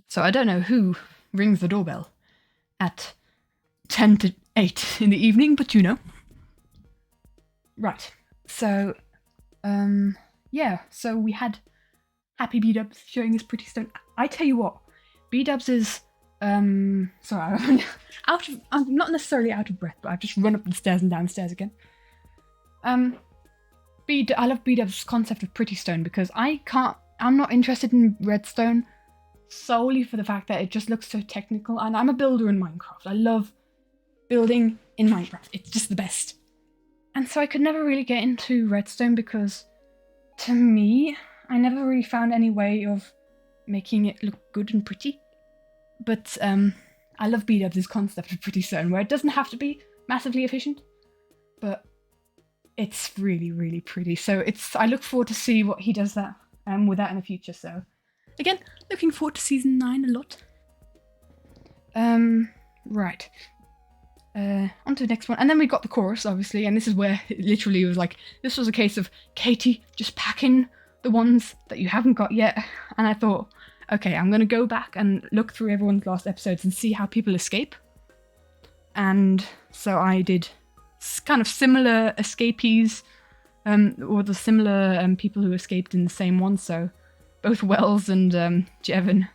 So I don't know who rings the doorbell at 10 to 8 in the evening, but you know. Right, so, yeah, so we had Happy B-dubs showing his pretty stone. I tell you what, B-dubs is, sorry, I'm not necessarily out of breath, but I've just run up the stairs and downstairs again. I love B-dubs' concept of pretty stone because I'm not interested in redstone solely for the fact that it just looks so technical, and I'm a builder in Minecraft. I love building in Minecraft. It's just the best. And so I could never really get into redstone because, to me, I never really found any way of making it look good and pretty. But I love B-dubs' concept of pretty stone, where it doesn't have to be massively efficient, but it's really, really pretty. So I look forward to see what he does that with that in the future. So again, looking forward to season 9 a lot. Right. On to the next one. And then we got the chorus, obviously, and this is where it literally was like, this was a case of Katie, just pack in the ones that you haven't got yet. And I thought, Okay, I'm going to go back and look through everyone's last episodes and see how people escape. And so I did kind of similar escapees, or the similar people who escaped in the same one. So both Wells and Jevon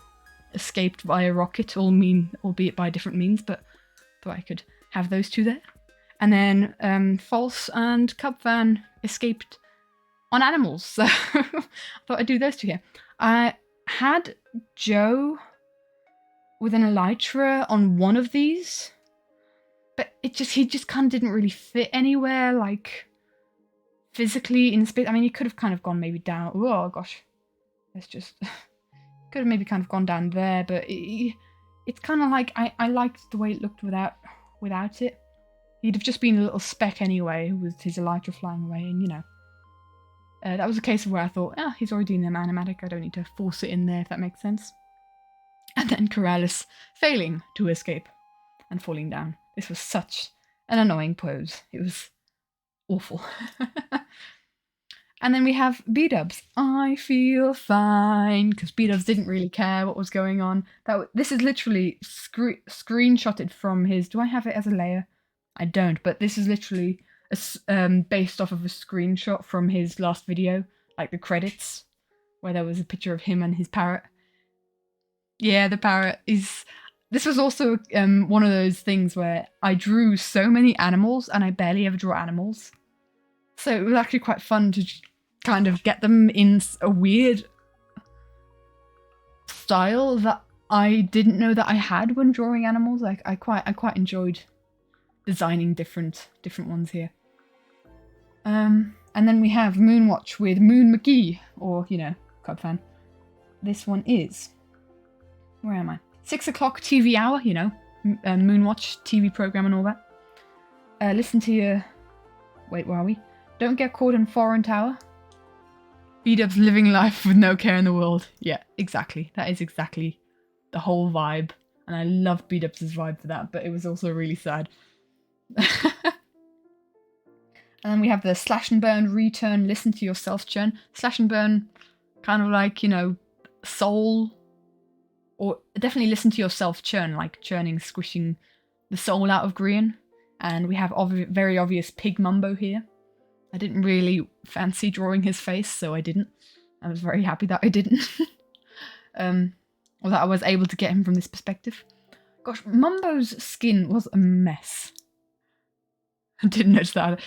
escaped via rocket, albeit by different means, but thought I could have those two there. And then False and Cubfan escaped on animals, so I thought I'd do those two here. I had Joe with an elytra on one of these, but he just kind of didn't really fit anywhere, like physically in space. I mean, he could have kind of gone maybe down. Oh gosh, let's just could have maybe kind of gone down there, but it's kind of like I liked the way it looked without it. He'd have just been a little speck anyway, with his elytra flying away, and you know. That was a case of where I thought, he's already in the animatic, I don't need to force it in there, if that makes sense. And then Corrales failing to escape and falling down. This was such an annoying pose. It was awful. And then we have B-dubs. I feel fine, because B-dubs didn't really care what was going on. This is literally screenshotted from his... Do I have it as a layer? I don't, but this is literally... based off of a screenshot from his last video, like the credits, where there was a picture of him and his parrot. Yeah, the parrot is... This was also one of those things where I drew so many animals and I barely ever draw animals. So it was actually quite fun to kind of get them in a weird style that I didn't know that I had when drawing animals. Like I quite enjoyed designing different ones here. And then we have Moonwatch with Moon McGee, or, you know, Cubfan. This one is... Where am I? 6 o'clock TV hour, you know, Moonwatch TV program and all that. Listen to your... Wait, where are we? Don't get caught in foreign tower. B-dubs living life with no care in the world. Yeah, exactly. That is exactly the whole vibe. And I loved B-dubs' vibe for that, but it was also really sad. And then we have the slash and burn, return, listen to yourself churn. Slash and burn, kind of like, you know, soul, or definitely listen to yourself churn, like churning, squishing the soul out of Grian. And we have very obvious pig Mumbo here. I didn't really fancy drawing his face, so I didn't. I was very happy that I didn't. Or that I was able to get him from this perspective. Gosh, Mumbo's skin was a mess. I didn't notice that.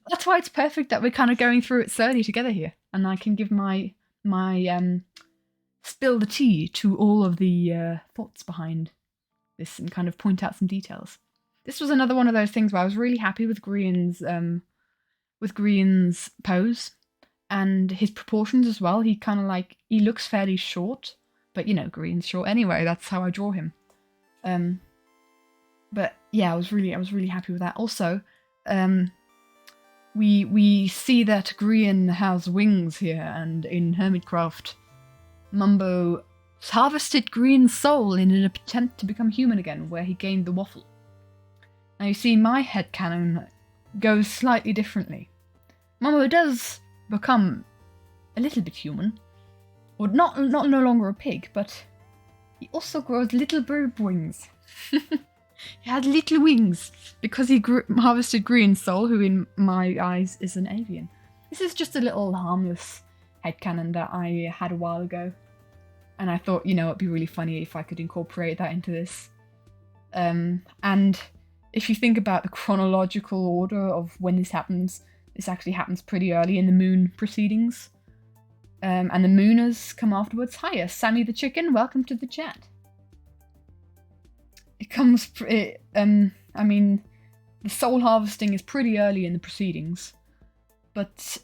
That's why it's perfect that we're kind of going through it slowly together here, and I can give my spill the tea to all of the thoughts behind this and kind of point out some details. This was another one of those things where I was really happy with Grian's pose and his proportions as well. He kind of like, he looks fairly short, but you know, Grian's short anyway. That's how I draw him. But yeah, I was really happy with that. Also, we see that Grian has wings here, and in Hermitcraft, Mumbo harvested Grian's soul in an attempt to become human again, where he gained the waffle. Now you see, my headcanon goes slightly differently. Mumbo does become a little bit human, or not no longer a pig, but he also grows little bird wings. He had little wings because he harvested Grian's soul, who in my eyes is an avian. This is just a little harmless headcanon that I had a while ago, and I thought, you know, it'd be really funny if I could incorporate that into this. And if you think about the chronological order of when this happens, this actually happens pretty early in the Moon proceedings. And the Mooners come afterwards. Hiya, Sammy the Chicken, welcome to the chat. It comes, I mean, the soul harvesting is pretty early in the proceedings, but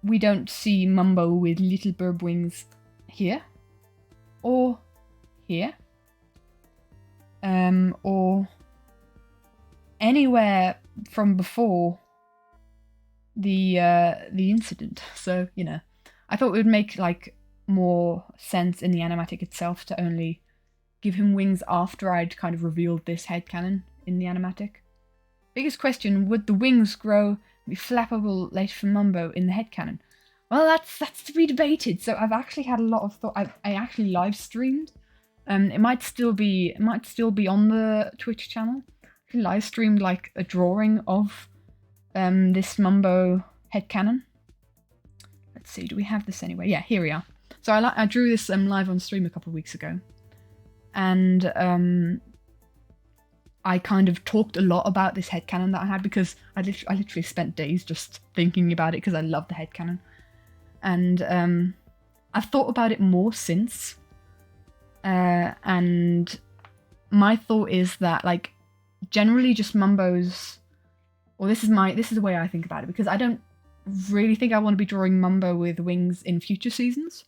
we don't see Mumbo with little bird wings here, or here, or anywhere from before the incident. So, you know, I thought it would make like more sense in the animatic itself to only give him wings after I'd kind of revealed this headcanon in the animatic. Biggest question, would the wings grow and be flappable later for Mumbo in the headcanon? Well, that's to be debated. So I've actually had a lot of thought. I actually live streamed. It might still be on the Twitch channel. I live streamed like a drawing of this Mumbo headcanon. Let's see, do we have this anyway? Yeah, here we are. So I drew this live on stream a couple of weeks ago, and I kind of talked a lot about this headcanon that I had because I literally spent days just thinking about it because I love the headcanon. And I've thought about it more since. And my thought is that, like, generally just Mumbos, or this is the way I think about it, because I don't really think I want to be drawing Mumbo with wings in future seasons.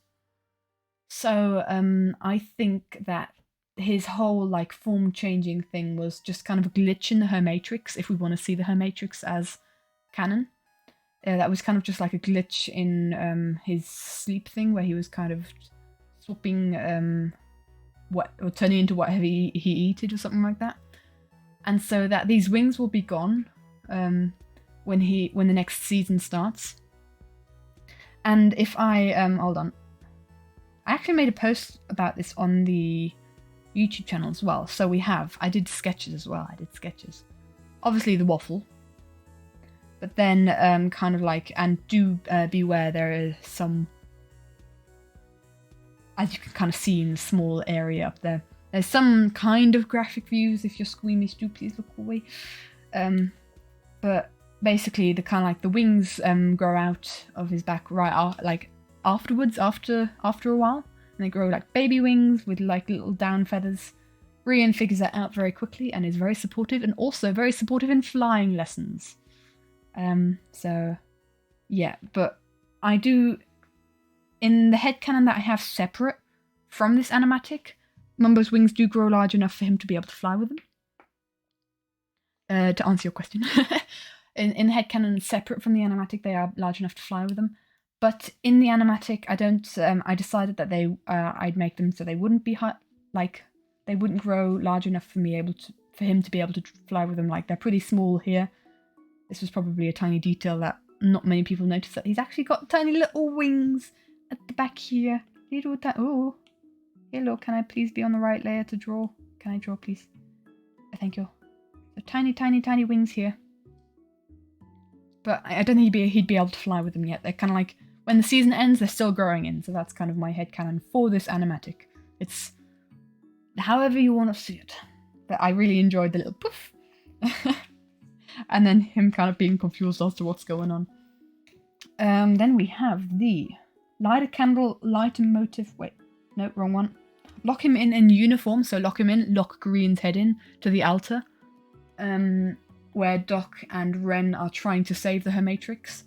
So I think that his whole like form changing thing was just kind of a glitch in the Hermitcraft, if we want to see the Hermitcraft as canon. That was kind of just like a glitch in his sleep thing, where he was kind of swapping or turning into whatever he eated or something like that. And so that these wings will be gone when the next season starts. And if I hold on, I actually made a post about this on the YouTube channel as well. So I did sketches as well. I did sketches, obviously the waffle. But then, kind of like, and do beware, there is some, as you can kind of see in the small area up there, there's some kind of graphic views. If you're squeamish, do please look away. But basically, the kind of like the wings grow out of his back afterwards, after a while, and they grow like baby wings with like little down feathers. Brian figures that out very quickly and is very supportive, and also very supportive in flying lessons. So yeah, but I do, in the headcanon that I have separate from this animatic, Mumbo's wings do grow large enough for him to be able to fly with them. To answer your question. in the headcanon separate from the animatic, they are large enough to fly with them. But in the animatic, I decided that I'd make them so they wouldn't be they wouldn't grow large enough for him to be able to fly with them. Like, they're pretty small here. This was probably a tiny detail that not many people noticed, that he's actually got tiny little wings at the back here. Oh, hello, can I please be on the right layer to draw? Can I draw, please? Thank you. So tiny, tiny, tiny wings here. But I don't think he'd be able to fly with them yet. They're kind of like, when the season ends, they're still growing in. So that's kind of my headcanon for this animatic. It's however you want to see it. But I really enjoyed the little poof. And then him kind of being confused as to what's going on. Then we have the light a candle, light a motive. Wait, no, wrong one. Lock him in uniform. So lock Green's head in to the altar. Where Doc and Ren are trying to save the Hermitcraft.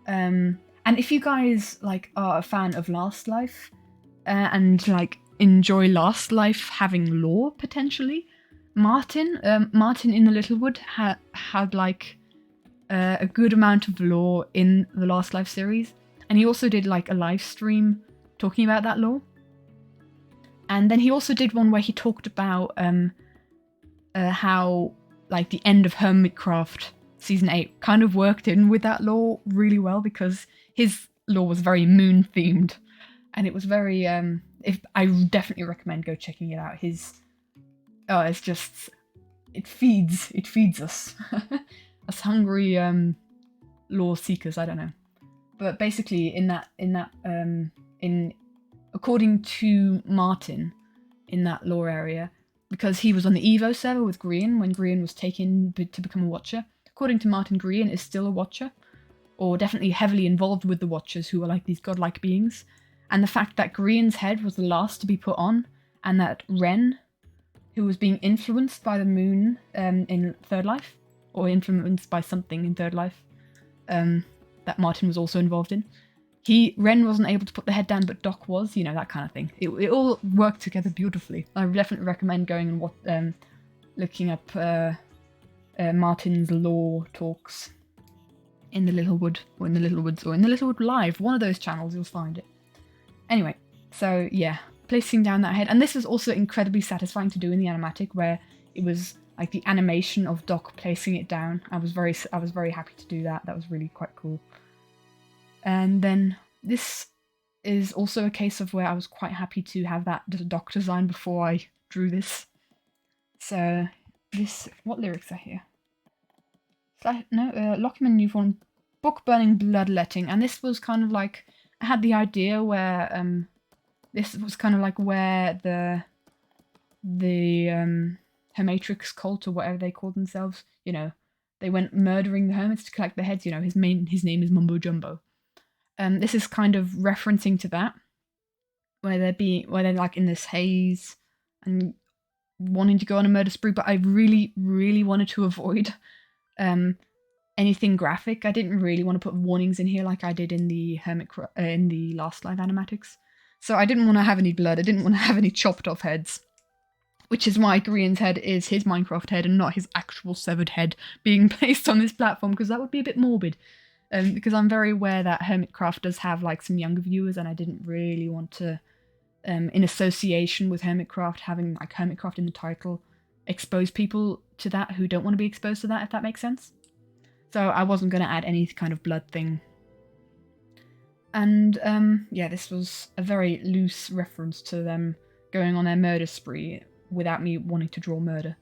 And if you guys like are a fan of Last Life and like enjoy Last Life having lore potentially, Martin in the Littlewood had like a good amount of lore in the Last Life series, and he also did like a live stream talking about that lore. And then he also did one where he talked about how like the end of Hermitcraft season 8 kind of worked in with that lore really well, because his lore was very moon themed, and it was very I definitely recommend go checking it out. It's just, it feeds us us hungry lore seekers. I don't know, but basically according to Martin in that lore area, because he was on the Evo server with Grian when Grian was taken to become a Watcher. According to Martin, Grian is still a Watcher, or definitely heavily involved with the Watchers, who are like these godlike beings. And the fact that Grian's head was the last to be put on, and that Ren, who was being influenced by the moon in Third Life, or influenced by something in Third Life, that Martin was also involved in. Ren wasn't able to put the head down, but Doc was, that kind of thing. It all worked together beautifully. I definitely recommend going and looking up Martin's lore talks in the Littlewood, or in the Littlewoods, or in the Littlewood Live. One of those channels, you'll find it. Anyway, so yeah, placing down that head. And this was also incredibly satisfying to do in the animatic, where it was like the animation of Doc placing it down. I was very happy to do that. That was really quite cool. And then this is also a case of where I was quite happy to have that doc design before I drew this. So this, what lyrics are here? Lockman Newborn, book burning, bloodletting, and this was kind of like, I had the idea where this was kind of like where the Hermitcraft cult, or whatever they called themselves, you know, they went murdering the hermits to collect their heads. You know, his name is Mumbo Jumbo. This is kind of referencing to that, where they're like in this haze and wanting to go on a murder spree. But I really, really wanted to avoid anything graphic. I didn't really want to put warnings in here like I did in the in the last live animatics. So I didn't want to have any blood. I didn't want to have any chopped off heads. Which is why Korean's head is his Minecraft head and not his actual severed head being placed on this platform, because that would be a bit morbid. Because I'm very aware that Hermitcraft does have like some younger viewers, and I didn't really want to, in association with Hermitcraft, having like Hermitcraft in the title, expose people to that who don't want to be exposed to that, if that makes sense. So I wasn't going to add any kind of blood thing. And yeah, this was a very loose reference to them going on their murder spree without me wanting to draw murder.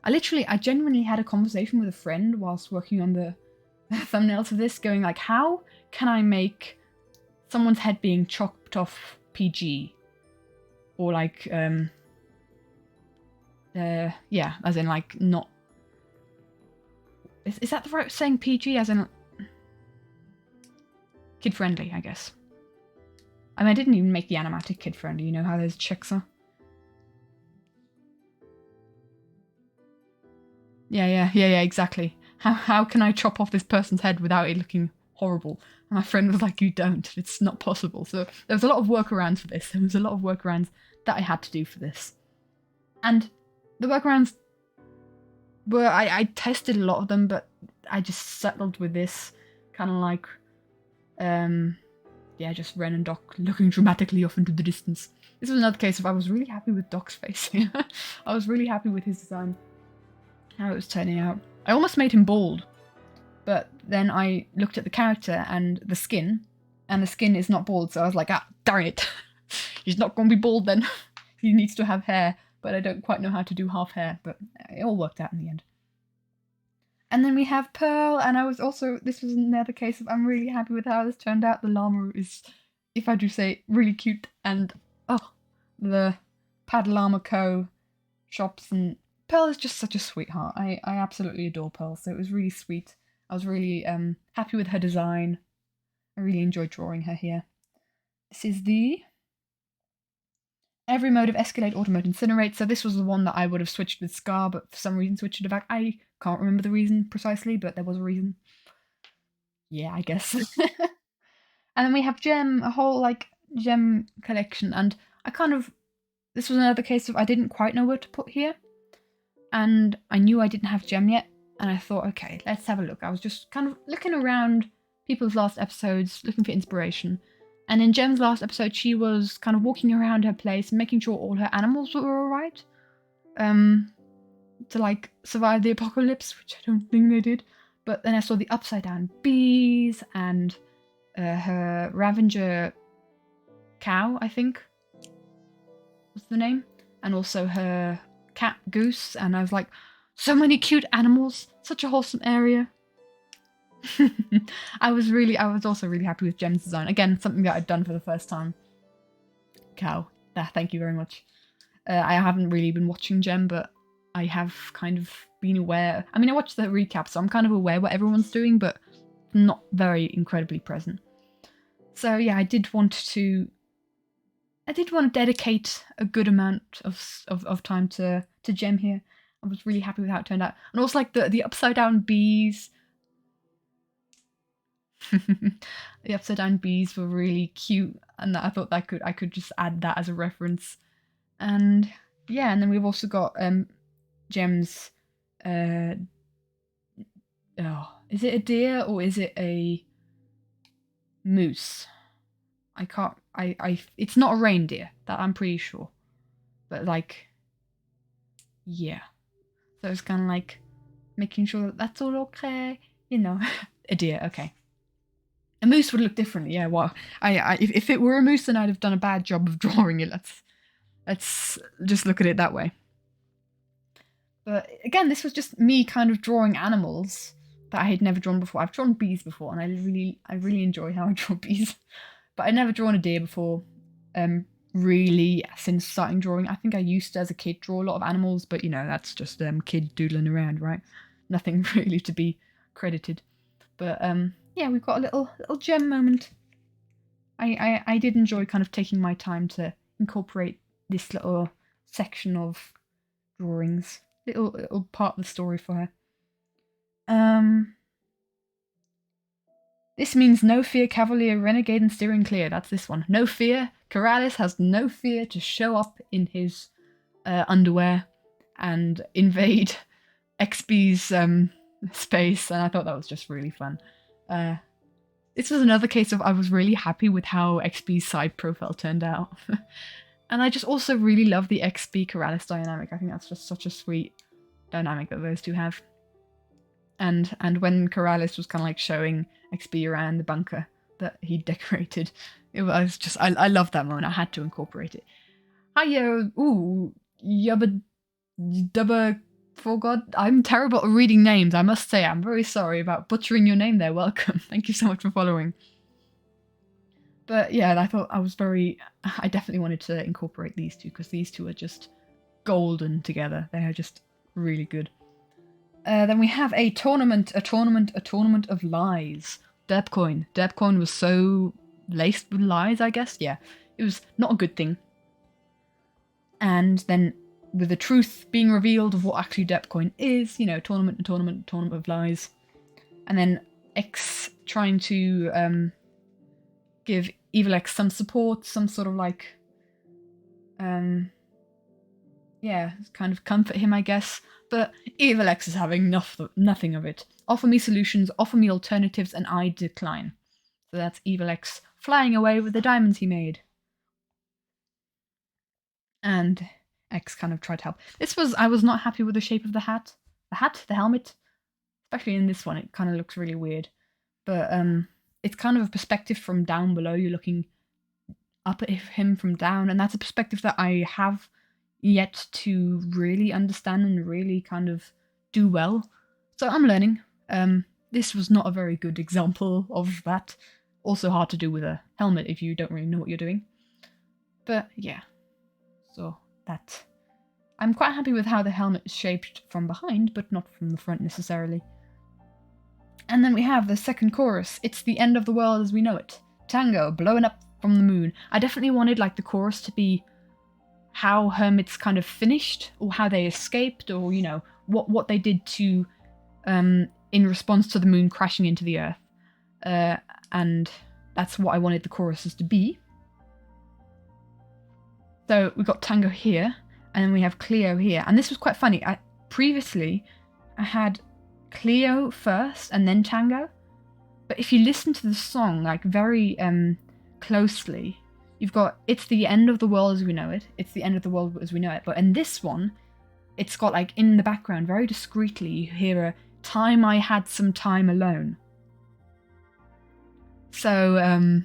I genuinely had a conversation with a friend whilst working on the thumbnail to this, going like, how can I make someone's head being chopped off PG? Or like, yeah, as in like not... Is that the right saying, PG, as in... kid-friendly, I guess. I mean, I didn't even make the Animatic kid-friendly, you know how those chicks are. Yeah, exactly. How can I chop off this person's head without it looking horrible? And my friend was like, you don't, it's not possible. So there was a lot of workarounds for this. There was a lot of workarounds that I had to do for this. And the workarounds were, I tested a lot of them, but I just settled with this kind of like, yeah, just Ren and Doc looking dramatically off into the distance. This was another case of I was really happy with Doc's face here. I was really happy with his design. How it was turning out. I almost made him bald, but then I looked at the character and the skin is not bald, so I was like, ah, darn it. He's not going to be bald then. He needs to have hair, but I don't quite know how to do half hair, but it all worked out in the end. And then we have Pearl, and this was another case of I'm really happy with how this turned out. The llama is, if I do say, really cute, and the Pad Llama Co. shops, and Pearl is just such a sweetheart. I absolutely adore Pearl, so it was really sweet. I was really happy with her design. I really enjoyed drawing her here. This is the every mode of Escalate, Automate, Incinerate. So this was the one that I would have switched with Scar, but for some reason switched it back. I can't remember the reason precisely, but there was a reason. Yeah, I guess. And then we have Gem, a whole like gem collection, and this was another case of I didn't quite know where to put here. And I knew I didn't have Gem yet, and I thought, okay, let's have a look. I was just kind of looking around people's last episodes, looking for inspiration. And in Gem's last episode, she was kind of walking around her place, making sure all her animals were alright. To like survive the apocalypse, which I don't think they did. But then I saw the upside down bees and her Ravenger cow, I think was the name. And also her cat Goose, and I was like, so many cute animals, such a wholesome area. I was also really happy with Gem's design. Again, something that I'd done for the first time. Cow. Thank you very much. I haven't really been watching Gem, but I have kind of been aware. I mean, I watched the recap, so I'm kind of aware what everyone's doing, but not very incredibly present. So yeah, I did want to dedicate a good amount of time to Gem here. I was really happy with how it turned out. And also like the upside down bees. The upside down bees were really cute, and I thought I could just add that as a reference. And yeah, and then we've also got Gem's is it a deer or is it a moose? I can't it's not a reindeer, that I'm pretty sure. But like, yeah. So it's kind of like making sure that that's all okay, you know. A deer, okay. A moose would look differently, yeah. Well, if it were a moose, then I'd have done a bad job of drawing it. Let's just look at it that way. But again, this was just me kind of drawing animals that I had never drawn before. I've drawn bees before, and I really enjoy how I draw bees. But I'd never drawn a deer before. Really, since starting drawing. I think I used to, as a kid, draw a lot of animals, but you know, that's just kid doodling around, right? Nothing really to be credited. But yeah, we've got a little gem moment. I did enjoy kind of taking my time to incorporate this little section of drawings. Little part of the story for her. This means no fear, Cavalier, Renegade, and Steering Clear. That's this one. No fear. Keralis has no fear to show up in his underwear and invade XB's space, and I thought that was just really fun. This was another case of I was really happy with how XB's side profile turned out. And I just also really love the XB Keralis dynamic. I think that's just such a sweet dynamic that those two have. And when Keralis was kind of like showing XB around the bunker that he decorated, it was just, I love that moment. I had to incorporate it. Hiya, ooh, Yubba Dubba for God. I'm terrible at reading names, I must say. I'm very sorry about butchering your name there. Welcome. Thank you so much for following. But yeah, I definitely wanted to incorporate these two because these two are just golden together. They are just really good. Then we have a tournament of lies. Derpcoin. Derpcoin was so laced with lies, I guess. Yeah, it was not a good thing. And then with the truth being revealed of what actually Derpcoin is, you know, tournament of lies. And then X trying to give Evil X some support, some sort of like, yeah, kind of comfort him, I guess. But Evil X is having nothing of it. Offer me solutions, offer me alternatives, and I decline. So that's Evil X flying away with the diamonds he made. And X kind of tried to help. I was not happy with the shape of the hat. The helmet. Especially in this one, it kind of looks really weird. But it's kind of a perspective from down below. You're looking up at him from down, and that's a perspective that I have yet to really understand and really kind of do well. So I'm learning. This was not a very good example of that. Also hard to do with a helmet if you don't really know what you're doing. But yeah. So that. I'm quite happy with how the helmet is shaped from behind, but not from the front necessarily. And then we have the second chorus. It's the end of the world as we know it. Tango, blowing up from the moon. I definitely wanted like the chorus to be how hermits kind of finished, or how they escaped, or you know what they did to in response to the moon crashing into the earth, and that's what I wanted the choruses to be. So we got Tango here, and then we have Cleo here, and this was quite funny. Previously I had Cleo first and then Tango, but if you listen to the song like very closely, you've got it's the end of the world as we know it. It's the end of the world as we know it. But in this one, it's got like in the background, very discreetly, you hear a time I had some time alone. So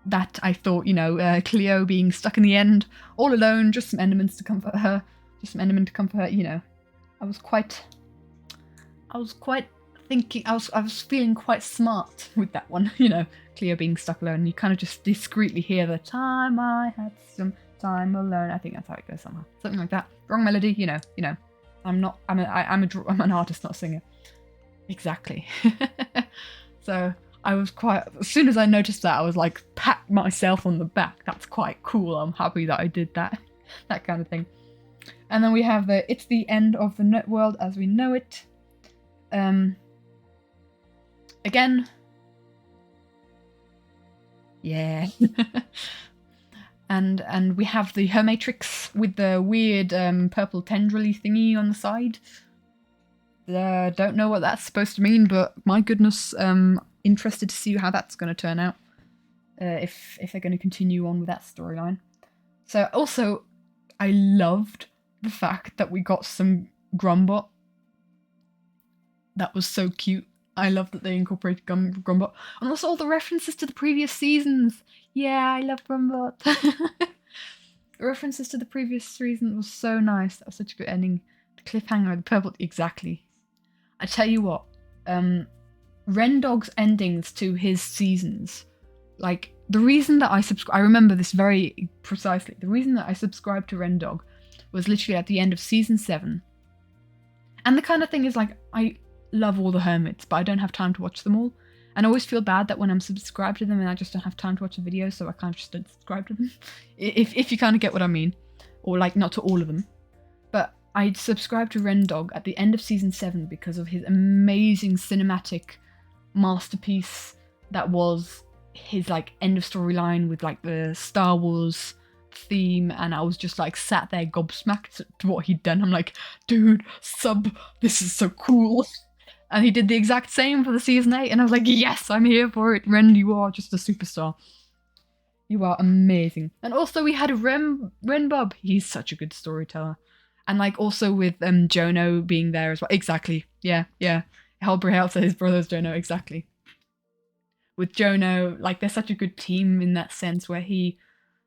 that I thought, you know, Cleo being stuck in the end, all alone, just some Endermans to comfort her. Just some Enderman to comfort her, you know. I was quite thinking, I was feeling quite smart with that one, you know. Cleo being stuck alone, you kind of just discreetly hear the time I had some time alone. I think that's how it goes somehow, something like that. Wrong melody, you know. I'm an artist, not a singer. Exactly. So I was quite, as soon as I noticed that, I was like, pat myself on the back. That's quite cool. I'm happy that I did that, that kind of thing. And then we have it's the end of the net world as we know it. Again. Yeah. and we have the Hermitcraft with the weird purple tendrily thingy on the side. Don't know what that's supposed to mean, but my goodness, interested to see how that's going to turn out. If they're going to continue on with that storyline. So also, I loved the fact that we got some Grumbot. That was so cute. I love that they incorporated Grumbot. And also all the references to the previous seasons. Yeah, I love Grumbot. The references to the previous season was so nice. That was such a good ending. The cliffhanger, the purple, exactly. I tell you what, Rendog's endings to his seasons, like the reason that I remember this very precisely. The reason that I subscribed to Rendog was literally at the end of season 7. And the kind of thing is like, I love all the hermits, but I don't have time to watch them all. And I always feel bad that when I'm subscribed to them and I just don't have time to watch the videos, so I kind of just don't subscribe to them. If you kind of get what I mean. Or like, not to all of them. But I subscribed to Rendog at the end of season 7 because of his amazing cinematic masterpiece that was his like end of storyline with like the Star Wars theme, and I was just like sat there gobsmacked to what he'd done. I'm like, dude, this is so cool. And he did the exact same for the season 8, and I was like, yes, I'm here for it. Ren, you are just a superstar. You are amazing. And also we had Renbub. He's such a good storyteller. And like also with Jono being there as well. Exactly. Yeah. Helsa, his brother's Jono, exactly. With Jono, like they're such a good team in that sense where he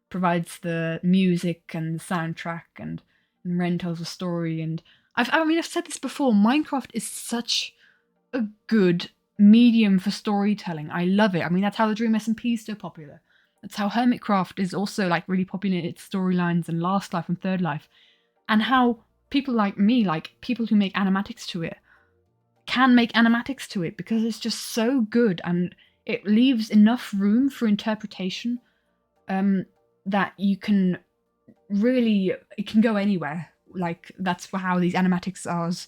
provides the music and the soundtrack and Ren tells a story. And I've said this before, Minecraft is such a good medium for storytelling. I love it. I mean, that's how the Dream SMP is so popular. That's how Hermitcraft is also like really popular in its storylines and Last Life and Third Life. And how people like me, like people who make animatics to it, can make animatics to it because it's just so good and it leaves enough room for interpretation that you can really, it can go anywhere. Like that's how these animatics are as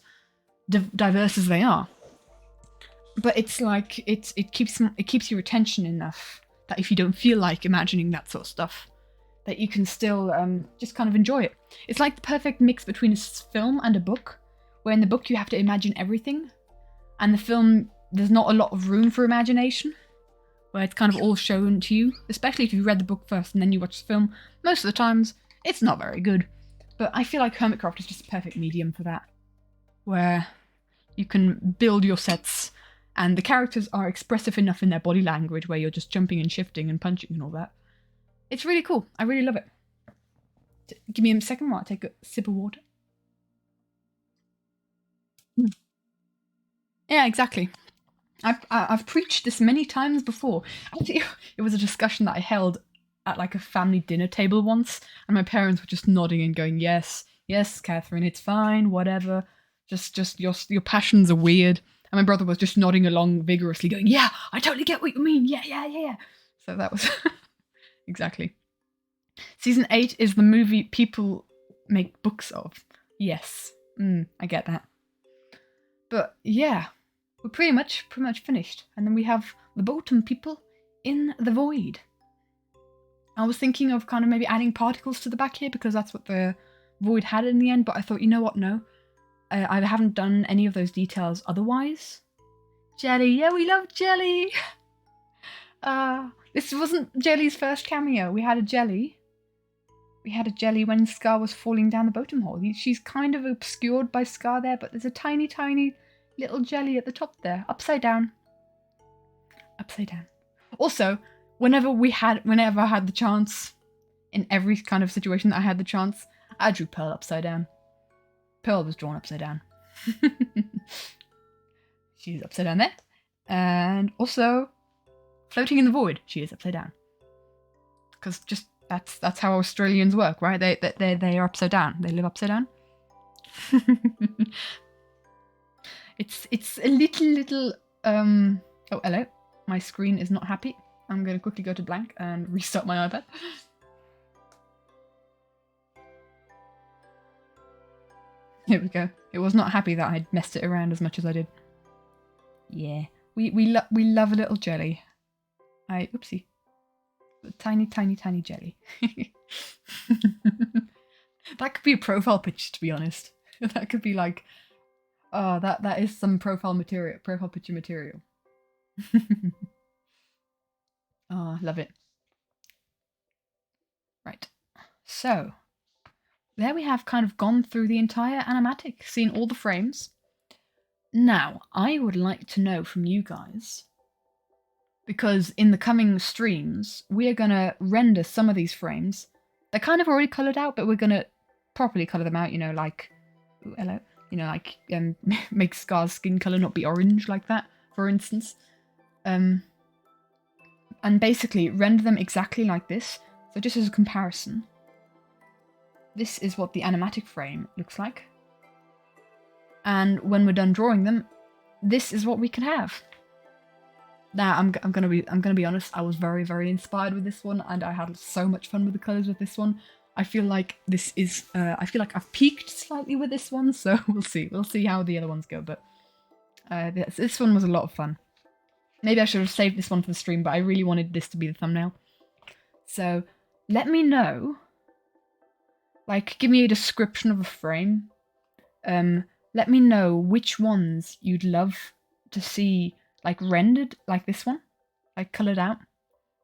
diverse as they are. But it's like it keeps your attention enough that if you don't feel like imagining that sort of stuff, that you can still just kind of enjoy it. It's like the perfect mix between a film and a book, where in the book you have to imagine everything, and the film there's not a lot of room for imagination, where it's kind of all shown to you, especially if you read the book first and then you watch the film. Most of the times, it's not very good. But I feel like Hermitcraft is just a perfect medium for that, where you can build your sets and the characters are expressive enough in their body language where you're just jumping and shifting and punching and all that. It's really cool. I really love it. Give me a second while I take a sip of water. Yeah, exactly. I've preached this many times before. Actually, it was a discussion that I held at like a family dinner table once, and my parents were just nodding and going, "Yes, yes, Catherine, it's fine, whatever. Just your passions are weird." And my brother was just nodding along vigorously, going, "Yeah, I totally get what you mean. Yeah." So that was exactly. Season 8 is the movie people make books of. Yes, I get that. But yeah. We're pretty much finished. And then we have the bottom people in the void. I was thinking of kind of maybe adding particles to the back here because that's what the void had in the end, but I thought, you know what, no. I haven't done any of those details otherwise. Jelly, yeah, we love Jelly! This wasn't Jelly's first cameo. We had a Jelly. We had a Jelly when Scar was falling down the bottom hole. She's kind of obscured by Scar there, but there's a tiny, tiny little Jelly at the top there, upside down. Also, whenever I had the chance, in every kind of situation that I had the chance, I drew Pearl upside down. Pearl was drawn upside down. She's upside down there. And also, floating in the void, she is upside down. Because just that's how Australians work, right? They are upside down. They live upside down. It's a little oh, hello. My screen is not happy. I'm going to quickly go to blank and restart my iPad. Here we go. It was not happy that I'd messed it around as much as I did. Yeah. We love a little jelly. Oopsie. A tiny jelly. That could be a profile picture, to be honest. That could be like, oh, that is some profile picture material. Oh, love it. Right. So, there we have kind of gone through the entire animatic, seen all the frames. Now, I would like to know from you guys, because in the coming streams, we are going to render some of these frames. They're kind of already coloured out, but we're going to properly colour them out, you know, like, ooh, hello, you know, like, make Scar's skin colour not be orange like that, for instance. And basically render them exactly like this. So just as a comparison, this is what the animatic frame looks like. And when we're done drawing them, this is what we can have. Now, I'm gonna be honest. I was very inspired with this one, and I had so much fun with the colors with this one. I feel like this is. I feel like I've peaked slightly with this one, so we'll see. We'll see how the other ones go. But this one was a lot of fun. Maybe I should have saved this one for the stream, but I really wanted this to be the thumbnail. So let me know. Like, give me a description of a frame. Let me know which ones you'd love to see, like, rendered like this one, like coloured out,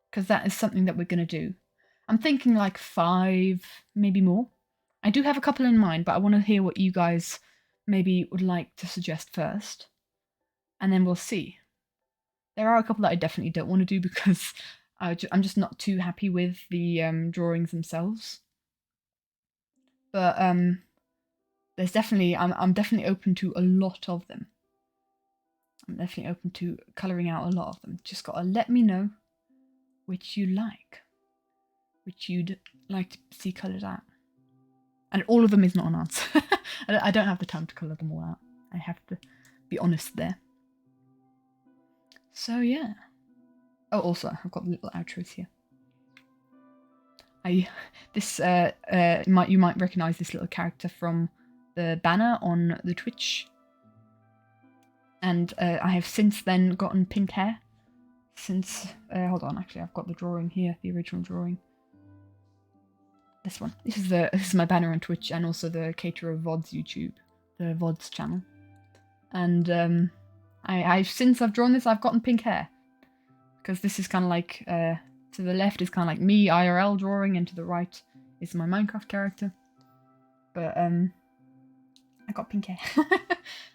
because that is something that we're going to do. I'm thinking like 5, maybe more. I do have a couple in mind, but I want to hear what you guys maybe would like to suggest first, and then we'll see. There are a couple that I definitely don't want to do because I'm just not too happy with the drawings themselves. But there's definitely, I'm definitely open to a lot of them. I'm definitely open to colouring out a lot of them. Just gotta let me know which you like, which you'd like to see coloured out. And all of them is not an answer. I don't have the time to colour them all out. I have to be honest there. So yeah. Oh, also, I've got little outros here. You might recognise this little character from the banner on the Twitch. And I have since then gotten pink hair. Since, hold on, actually I've got the drawing here, the original drawing. This one. This is my banner on Twitch and also the Caterer VODs YouTube, the VODs channel. And since I've drawn this, I've gotten pink hair. Because this is kind of like, to the left is kind of like me IRL drawing, and to the right is my Minecraft character. But I got pink hair.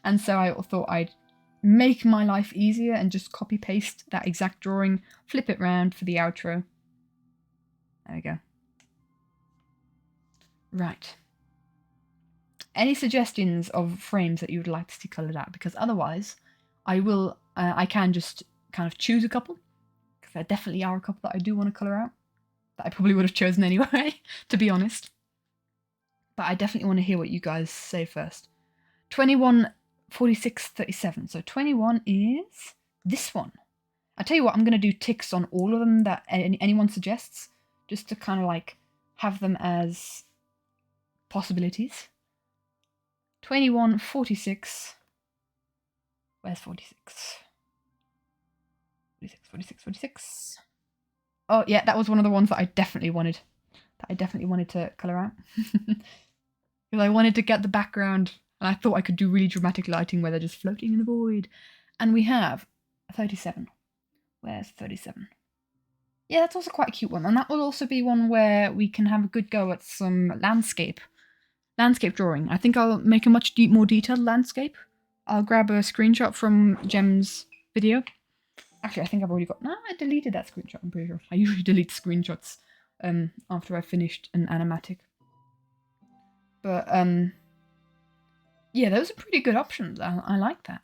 And so I thought I'd make my life easier and just copy paste that exact drawing, flip it round for the outro. There we go. Right. Any suggestions of frames that you would like to see coloured out? Because otherwise, I can just kind of choose a couple. Because there definitely are a couple that I do want to colour out. That I probably would have chosen anyway, to be honest. But I definitely want to hear what you guys say first. 21, 46, 37. So 21 is this one. I tell you what, I'm going to do ticks on all of them that anyone suggests, just to kind of like have them as possibilities. 21, 46. Where's 46? 46, 46, 46. Oh, yeah, that was one of the ones that I definitely wanted. To colour out. Because I wanted to get the background, and I thought I could do really dramatic lighting where they're just floating in the void. And we have 37. Where's 37? Yeah, that's also quite a cute one. And that will also be one where we can have a good go at some landscape drawing. I think I'll make a much more detailed landscape. I'll grab a screenshot from Gem's video. Actually, I think I've already got... No, I deleted that screenshot, I'm pretty sure. I usually delete screenshots after I've finished an animatic. But, yeah, those are pretty good options. I like that.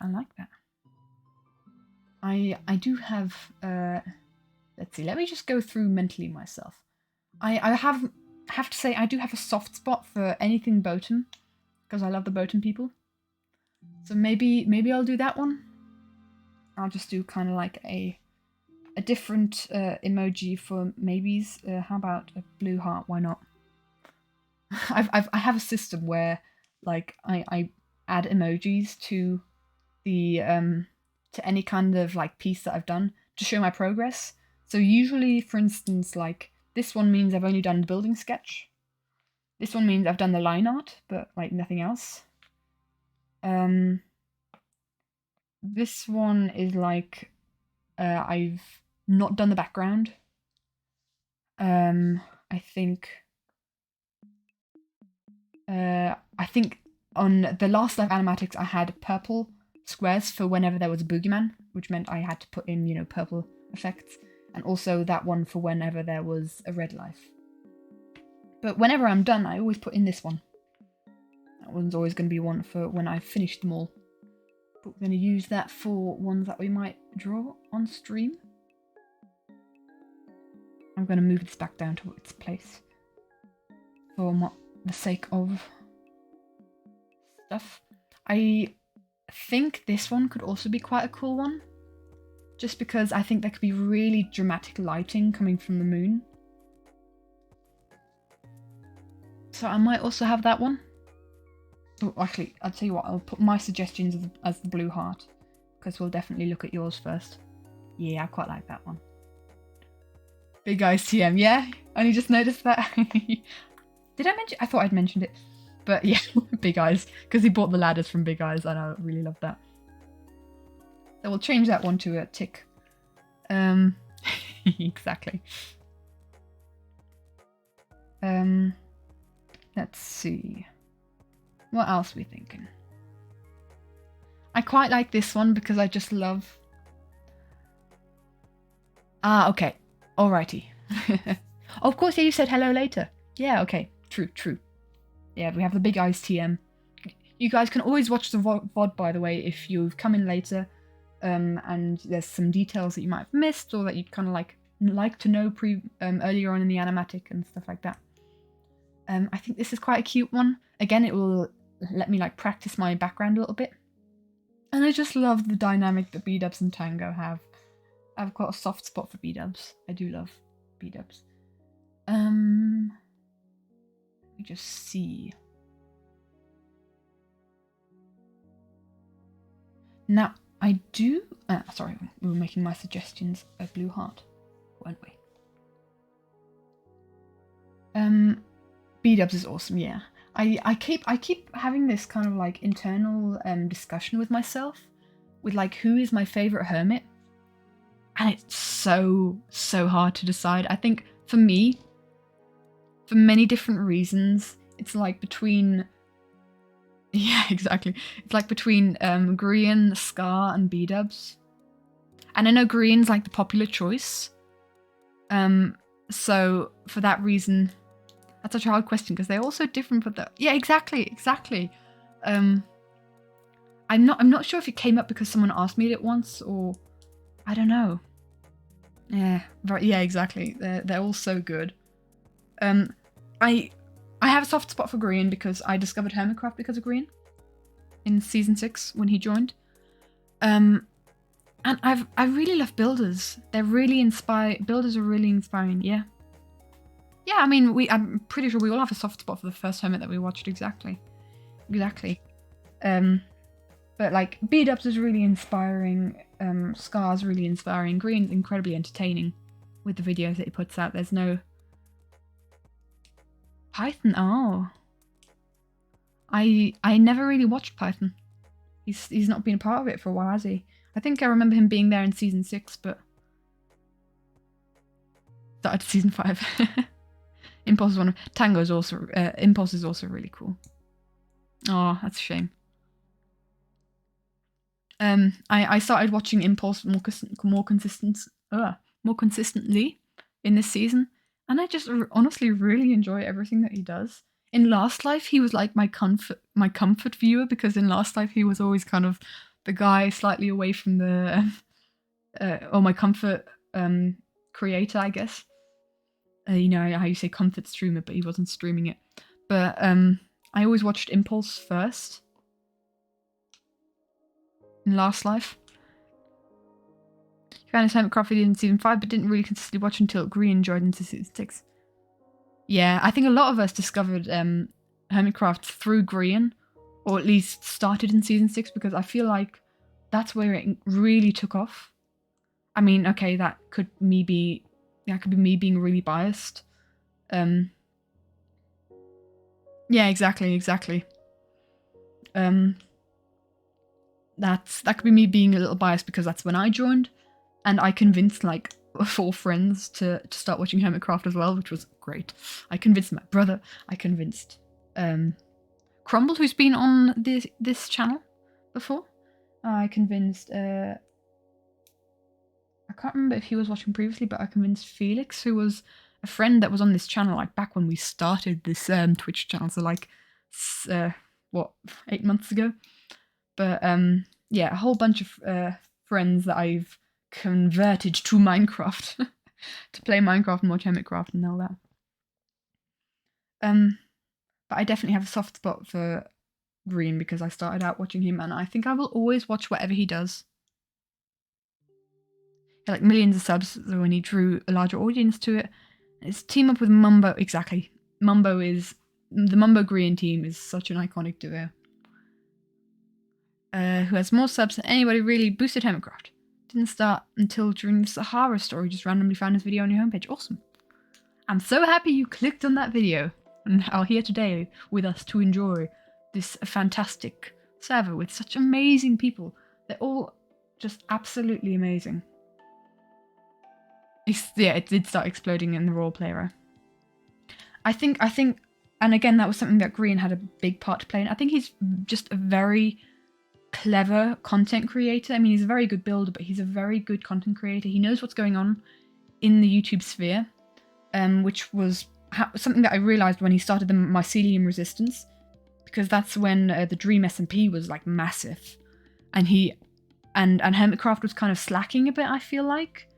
I do have... let's see, let me just go through mentally myself. I have to say I do have a soft spot for anything Botan, because I love the Botan people. So maybe I'll do that one. I'll just do kind of like a different emoji for maybes. How about a blue heart? Why not? I have a system where like I add emojis to the to any kind of like piece that I've done to show my progress. So usually, for instance, like this one means I've only done the building sketch. This one means I've done the line art, but like nothing else. This one is like I've not done the background. I think on the last live animatics I had purple squares for whenever there was a boogeyman, which meant I had to put in, you know, purple effects, and also that one for whenever there was a red life. But whenever I'm done, I always put in this one. That one's always going to be one for when I've finished them all. But we're going to use that for ones that we might draw on stream. I'm going to move this back down to its place for the sake of stuff. I think this one could also be quite a cool one, just because I think there could be really dramatic lighting coming from the moon. So I might also have that one. Oh, actually, I'll tell you what, I'll put my suggestions as the blue heart, because we'll definitely look at yours first. Yeah, I quite like that one. Big Eyes TM, yeah? Only just noticed that. Did I mention? I thought I'd mentioned it. But yeah, Big Eyes, because he bought the ladders from Big Eyes, and I really love that. So we'll change that one to a tick. Exactly. Let's see. What else are we thinking? I quite like this one because I just love... Ah, okay. Alrighty. Oh, of course, yeah, you said hello later. Yeah, okay. True. Yeah, we have the Big Eyes TM. You guys can always watch the VOD, by the way, if you've come in later, and there's some details that you might have missed, or that you'd kind of like to know earlier on in the animatic and stuff like that. I think this is quite a cute one. Again, it will let me like practice my background a little bit. And I just love the dynamic that B-dubs and Tango have. I've got a soft spot for B-dubs. I do love B-dubs. Let me just see. Now, I do... sorry, we were making my suggestions a blue heart, weren't we? B-dubs is awesome, yeah. I keep having this kind of like internal discussion with myself, with like who is my favourite hermit, and it's so hard to decide. I think for me, for many different reasons, it's like between... Yeah, exactly. It's like between Grian, Scar, and B-dubs. And I know Grian's like the popular choice. So for that reason, that's such a hard question because they're all so different. But yeah, exactly. I'm not sure if it came up because someone asked me it once, or I don't know. Yeah, right. Yeah, exactly. They're all so good. I have a soft spot for Grian because I discovered Hermitcraft because of Grian in season 6 when he joined. And I really love builders. They're really builders are really inspiring, yeah. Yeah, I mean, I'm pretty sure we all have a soft spot for the first Hermit that we watched, exactly. But like, B-dubs is really inspiring, Scar's really inspiring, Grian's incredibly entertaining with the videos that he puts out. There's no... Python, oh. I never really watched Python. He's not been a part of it for a while, has he? I think I remember him being there in season 6, but started season 5. Impulse is one of Tango's also Impulse is also really cool. Oh, that's a shame. I started watching Impulse more consistently in this season. And I just honestly really enjoy everything that he does. In Last Life, he was like my comfort viewer, because in Last Life he was always kind of the guy slightly away from the or my comfort creator, I guess. You know how you say comfort streamer, but he wasn't streaming it. But I always watched Impulse first in Last Life. He found his Hermitcraft video in season 5, but didn't really consistently watch until Grian joined into season 6. Yeah, I think a lot of us discovered Hermitcraft through Grian, or at least started in season 6, because I feel like that's where it really took off. I mean, okay, that could be me being really biased. Yeah, exactly. That could be me being a little biased because that's when I joined. And I convinced like 4 friends to start watching Hermitcraft as well, which was great. I convinced my brother. I convinced Crumble, who's been on this channel before. I convinced, I can't remember if he was watching previously, but I convinced Felix, who was a friend that was on this channel, like back when we started this Twitch channel, so like, 8 months ago. But yeah, a whole bunch of friends that I've converted to Minecraft to play Minecraft and watch Hermitcraft and all that. But I definitely have a soft spot for Green because I started out watching him, and I think I will always watch whatever he does. He had like millions of subs when he drew a larger audience to it. His team up with Mumbo, exactly. The Mumbo Green team is such an iconic duo. Who has more subs than anybody really. Boosted Hermitcraft. Didn't start until during the Sahara story, just randomly found his video on your homepage. Awesome. I'm so happy you clicked on that video and are here today with us to enjoy this fantastic server with such amazing people. They're all just absolutely amazing. It did start exploding in the role player. I think, and again, that was something that Green had a big part to play in. I think he's just a very clever content creator. I mean, he's a very good builder, but he's a very good content creator. He knows what's going on in the YouTube sphere, which was something that I realized when he started the Mycelium Resistance, because that's when the Dream SMP was like massive, and Hermitcraft was kind of slacking a bit, I feel like.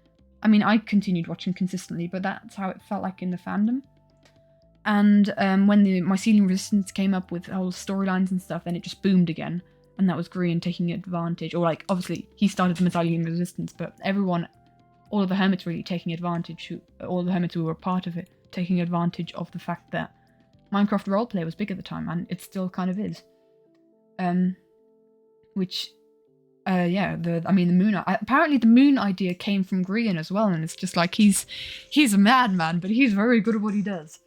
I mean, I continued watching consistently, but that's how it felt like in the fandom. And when the Mycelium Resistance came up with whole storylines and stuff, then it just boomed again. And that was Green taking advantage. Or like, obviously, he started the Mycelium Resistance, but all of the hermits really taking advantage, all the hermits who were part of it, taking advantage of the fact that Minecraft roleplay was big at the time, and it still kind of is. The moon. Apparently, the moon idea came from Green as well, and it's just like he's a madman, but he's very good at what he does.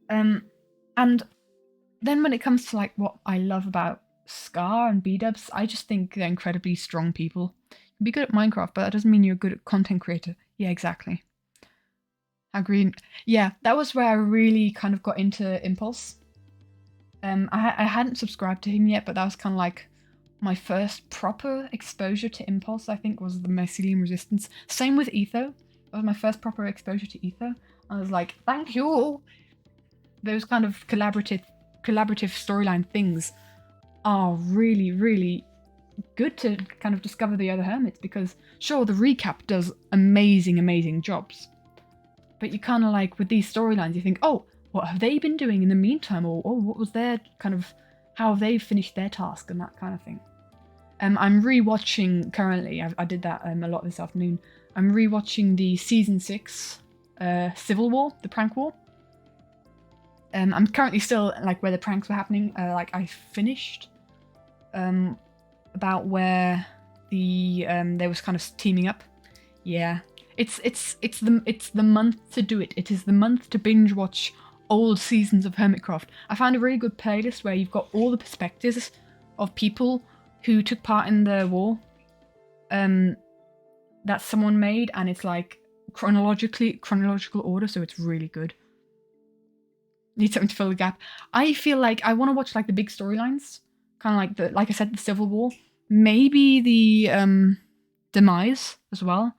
And then when it comes to like what I love about Scar and B-dubs, I just think they're incredibly strong people. You can be good at Minecraft, but that doesn't mean you're good at content creator. Yeah, exactly. Green. Yeah, that was where I really kind of got into Impulse. I hadn't subscribed to him yet, but that was kind of like my first proper exposure to Impulse, I think, was the Mycelium Resistance. Same with Etho. That was my first proper exposure to Etho. I was like, thank you! Those kind of collaborative storyline things are really, really good to kind of discover the other hermits, because sure, the recap does amazing jobs, but you kind of like, with these storylines, you think, oh, what have they been doing in the meantime, or oh, what was their kind of, how have they finished their task, and that kind of thing. I'm rewatching currently, I did that a lot this afternoon, I'm rewatching the season 6 Civil War, the prank war. I'm currently still like where the pranks were happening. Like I finished about where they was kind of teaming up. Yeah, it's the month to do it. It is the month to binge watch old seasons of Hermitcraft. I found a really good playlist where you've got all the perspectives of people who took part in the war that someone made, and it's like chronological order, so it's really good. Need something to fill the gap. I feel like I want to watch like the big storylines, kind of like like I said, the Civil War, maybe the Demise as well,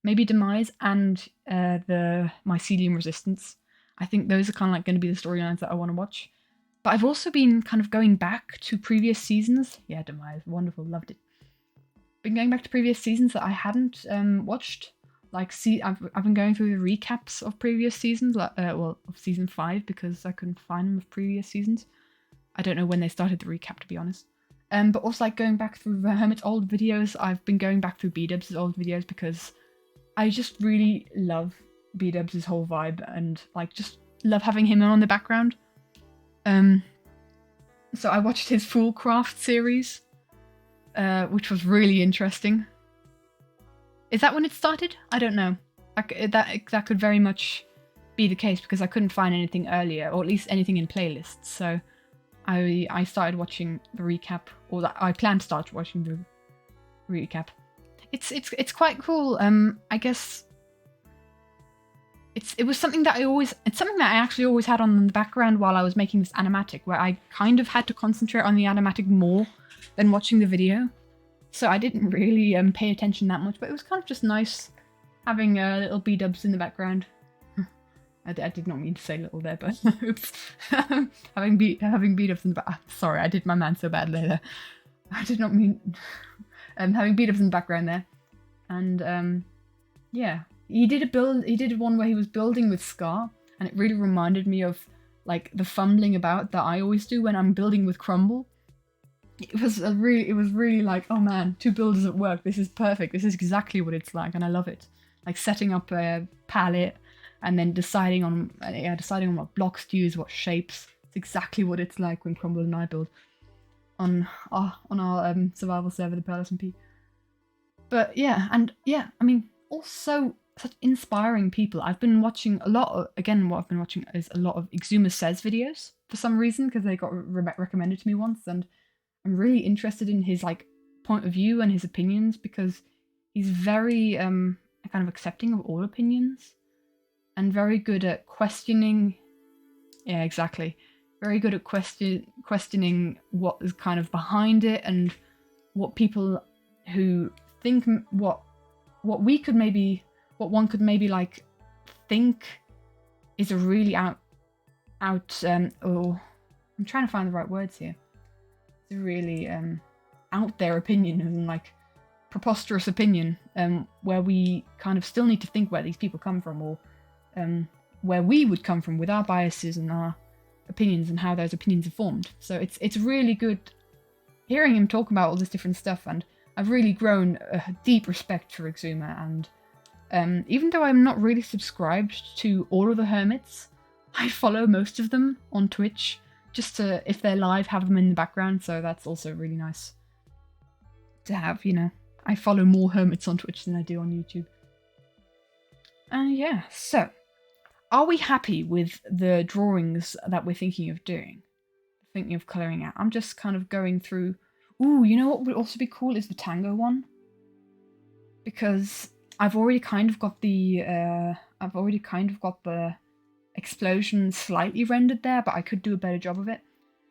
maybe Demise and the Mycelium Resistance. I think those are kind of like going to be the storylines that I want to watch. But I've also been kind of going back to previous seasons. Yeah, Demise, wonderful, loved it. Been going back to previous seasons that I hadn't watched. Like, I've been going through the recaps of previous seasons, of season 5, because I couldn't find them of previous seasons. I don't know when they started the recap, to be honest. But also like going back through Hermit's old videos. I've been going back through B-dubs' old videos because I just really love B-dubs' whole vibe, and like just love having him on the background. So I watched his Foolcraft series, which was really interesting. Is that when it started? I don't know. That could very much be the case, because I couldn't find anything earlier, or at least anything in playlists. So I started watching the recap, or that I plan to start watching the recap. It's quite cool. I guess it was something that it's something that I actually always had on in the background while I was making this animatic, where I kind of had to concentrate on the animatic more than watching the video. So I didn't really pay attention that much, but it was kind of just nice having little B-dubs in the background. I did not mean to say little there, but oops. having B-dubs in the back. Sorry, I did my man so badly there. I did not mean having B-dubs in the background there. And yeah, he did one where he was building with Scar, and it really reminded me of like the fumbling about that I always do when I'm building with Crumble. It was really like, oh man, 2 builders at work. This is perfect. This is exactly what it's like, and I love it. Like setting up a palette and then deciding on what blocks to use, what shapes. It's exactly what it's like when Crumble and I build on our survival server, the Pearl SMP. But yeah, and yeah, I mean, also such inspiring people. I've been watching a lot of, again, what I've been watching is a lot of Exuma Says videos for some reason, because they got recommended to me once, and I'm really interested in his like point of view and his opinions, because he's very kind of accepting of all opinions and very good at questioning. Yeah, exactly. Very good at questioning what is kind of behind it, and what people who think what one could maybe like think is a really I'm trying to find the right words here. It's a really out there opinion and like preposterous opinion, where we kind of still need to think where these people come from, or where we would come from with our biases and our opinions and how those opinions are formed. So it's really good hearing him talk about all this different stuff, and I've really grown a deep respect for Exuma, and even though I'm not really subscribed to all of the Hermits, I follow most of them on Twitch, just to, if they're live, have them in the background, so that's also really nice to have, you know. I follow more Hermits on Twitch than I do on YouTube. Yeah, so, are we happy with the drawings that we're thinking of doing? Thinking of colouring out? I'm just kind of going through. Ooh, you know what would also be cool is the Tango one, because I've already kind of got the explosion slightly rendered there, but I could do a better job of it.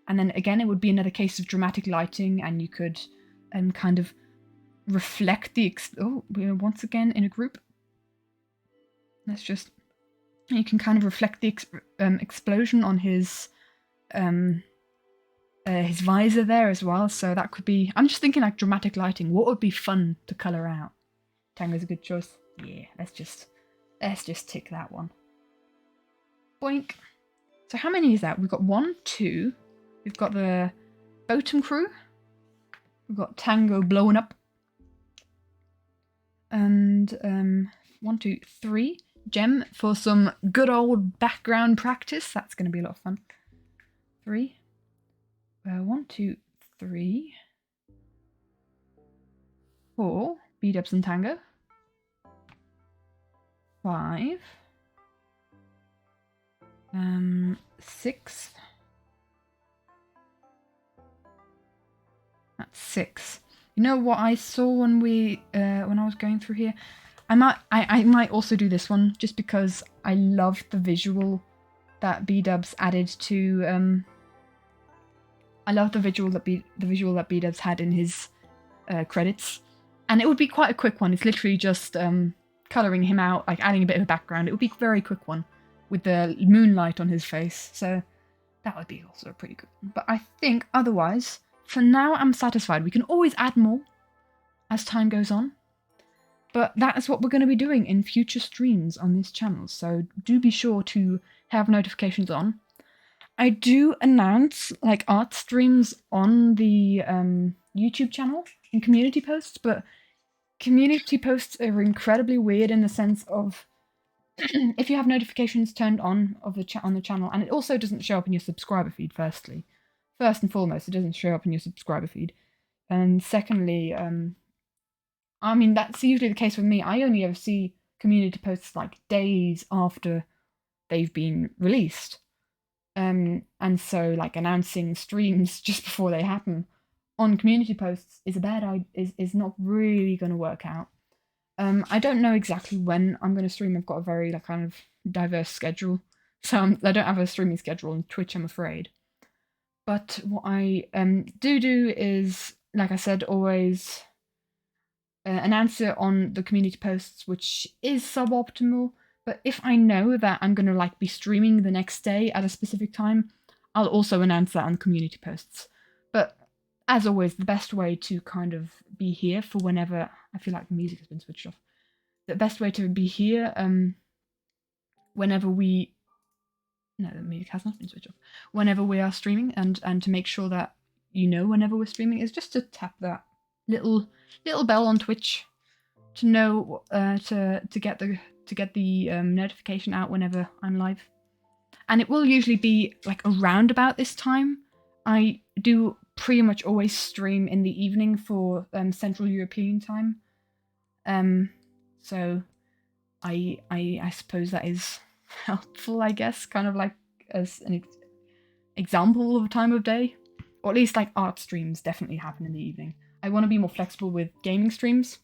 And then again, it would be another case of dramatic lighting, and you could kind of reflect the we're once again in a group. You can kind of reflect the explosion on his visor there as well, so that could be, I'm just thinking like dramatic lighting. What would be fun to colour out? Tango's a good choice. Yeah, let's just tick that one. Boink. So how many is that? We've got 1, 2. We've got the Boatum crew. We've got Tango blowing up. And 1, 2, 3. Gem for some good old background practice. That's going to be a lot of fun. 3. 1, 2, 3. 4. B-dubs and Tango. 5. 6. That's 6. You know what I saw when I was going through here? I might also do this one just because I love the visual that B-dubs added to. I love the visual that B-dubs had in his credits, and it would be quite a quick one. It's literally just colouring him out, like adding a bit of a background. It would be a very quick one with the moonlight on his face. So that would be also a pretty good one. But I think otherwise, for now, I'm satisfied. We can always add more as time goes on. But that is what we're going to be doing in future streams on this channel. So do be sure to have notifications on. I do announce like art streams on the YouTube channel in community posts, but community posts are incredibly weird in the sense of if you have notifications turned on on the channel, and it also doesn't show up in your subscriber feed. First and foremost, it doesn't show up in your subscriber feed, and secondly, I mean that's usually the case with me. I only ever see community posts like days after they've been released, and so like announcing streams just before they happen on community posts is a bad idea. Is not really going to work out. I don't know exactly when I'm going to stream. I've got a very like kind of diverse schedule, so I don't have a streaming schedule on Twitch, I'm afraid. But what I do is, like I said, always announce it on the community posts, which is suboptimal. But if I know that I'm gonna like be streaming the next day at a specific time, I'll also announce that on community posts. But as always, the best way to kind of be here for whenever I feel like the music has been switched off. The best way to be here, whenever we no, the music has not been switched off. Whenever we are streaming, and to make sure that you know whenever we're streaming, is just to tap that little bell on Twitch to know to get the notification out whenever I'm live. And it will usually be like around about this time. I do pretty much always stream in the evening for Central European time. So I suppose that is helpful, I guess, kind of like as an example of a time of day. Or at least like art streams definitely happen in the evening. I want to be more flexible with gaming streams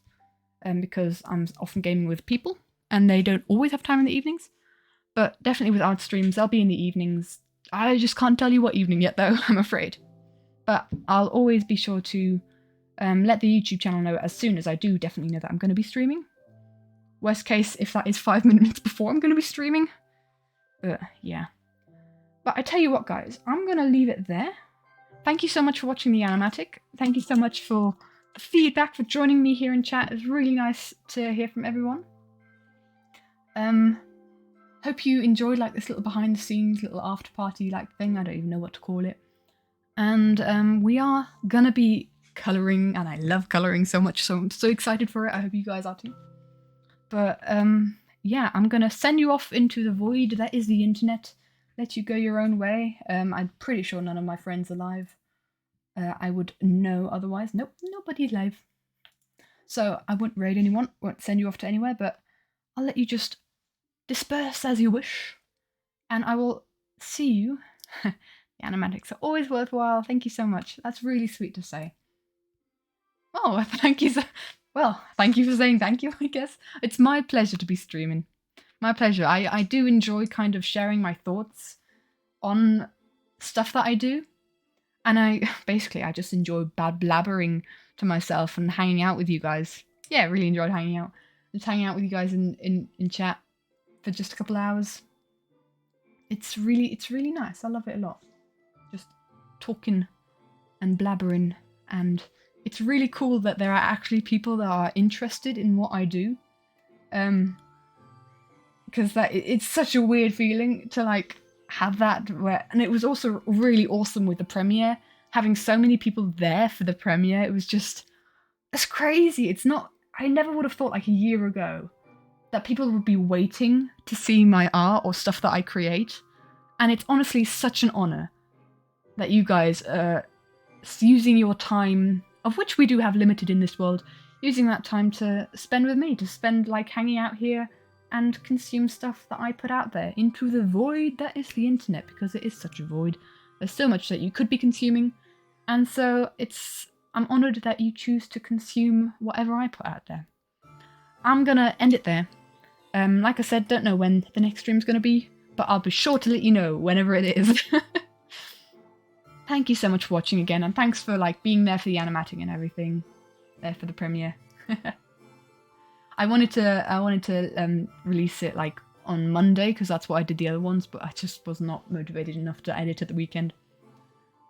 because I'm often gaming with people and they don't always have time in the evenings. But definitely with art streams, they'll be in the evenings. I just can't tell you what evening yet though, I'm afraid. But I'll always be sure to let the YouTube channel know as soon as I do definitely know that I'm going to be streaming. Worst case, if that is 5 minutes before I'm going to be streaming. But yeah. But I tell you what, guys, I'm going to leave it there. Thank you so much for watching the Animatic. Thank you so much for the feedback, for joining me here in chat. It's really nice to hear from everyone. Hope you enjoyed like this little behind the scenes, little after party like thing. I don't even know what to call it. And we are gonna be colouring, and I love colouring so much, so I'm so excited for it. I hope you guys are too. But yeah, I'm gonna send you off into the void that is the internet. Let you go your own way. I'm pretty sure none of my friends are live. I would know otherwise. Nope, nobody's live. So I won't raid anyone, won't send you off to anywhere, but I'll let you just disperse as you wish. And I will see you. The animatics are always worthwhile. Thank you so much. That's really sweet to say. Oh, thank you. Well, thank you for saying thank you, I guess. It's my pleasure to be streaming. My pleasure. I do enjoy kind of sharing my thoughts on stuff that I do. And I just enjoy blabbering to myself and hanging out with you guys. Yeah, I really enjoyed hanging out. Just hanging out with you guys in chat for just a couple hours. It's really nice. I love it a lot. Just talking and blabbering, and it's really cool that there are actually people that are interested in what I do. Because it's such a weird feeling to like have that and it was also really awesome with the premiere, having so many people there for the premiere. It was just, it's crazy. I never would have thought like a year ago that people would be waiting to see my art or stuff that I create. And it's honestly such an honor that you guys are using your time, of which we do have limited in this world, using that time to spend with me, to spend like hanging out here and consume stuff that I put out there into the void that is the internet, because it is such a void. There's so much that you could be consuming, and so I'm honoured that you choose to consume whatever I put out there. I'm gonna end it there. Like I said, don't know when the next stream's gonna be, but I'll be sure to let you know whenever it is. Thank you so much for watching again, and thanks for like being there for the animatic and everything, there for the premiere. I wanted to release it like on Monday because that's what I did the other ones, but I just was not motivated enough to edit at the weekend.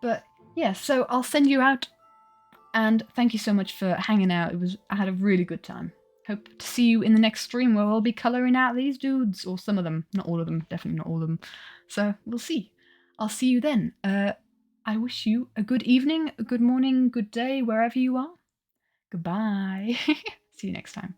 But yeah, so I'll send you out, and thank you so much for hanging out. I had a really good time. Hope to see you in the next stream where we'll be colouring out these dudes, or some of them, not all of them, definitely not all of them. So we'll see. I'll see you then. I wish you a good evening, a good morning, good day, wherever you are. Goodbye. See you next time.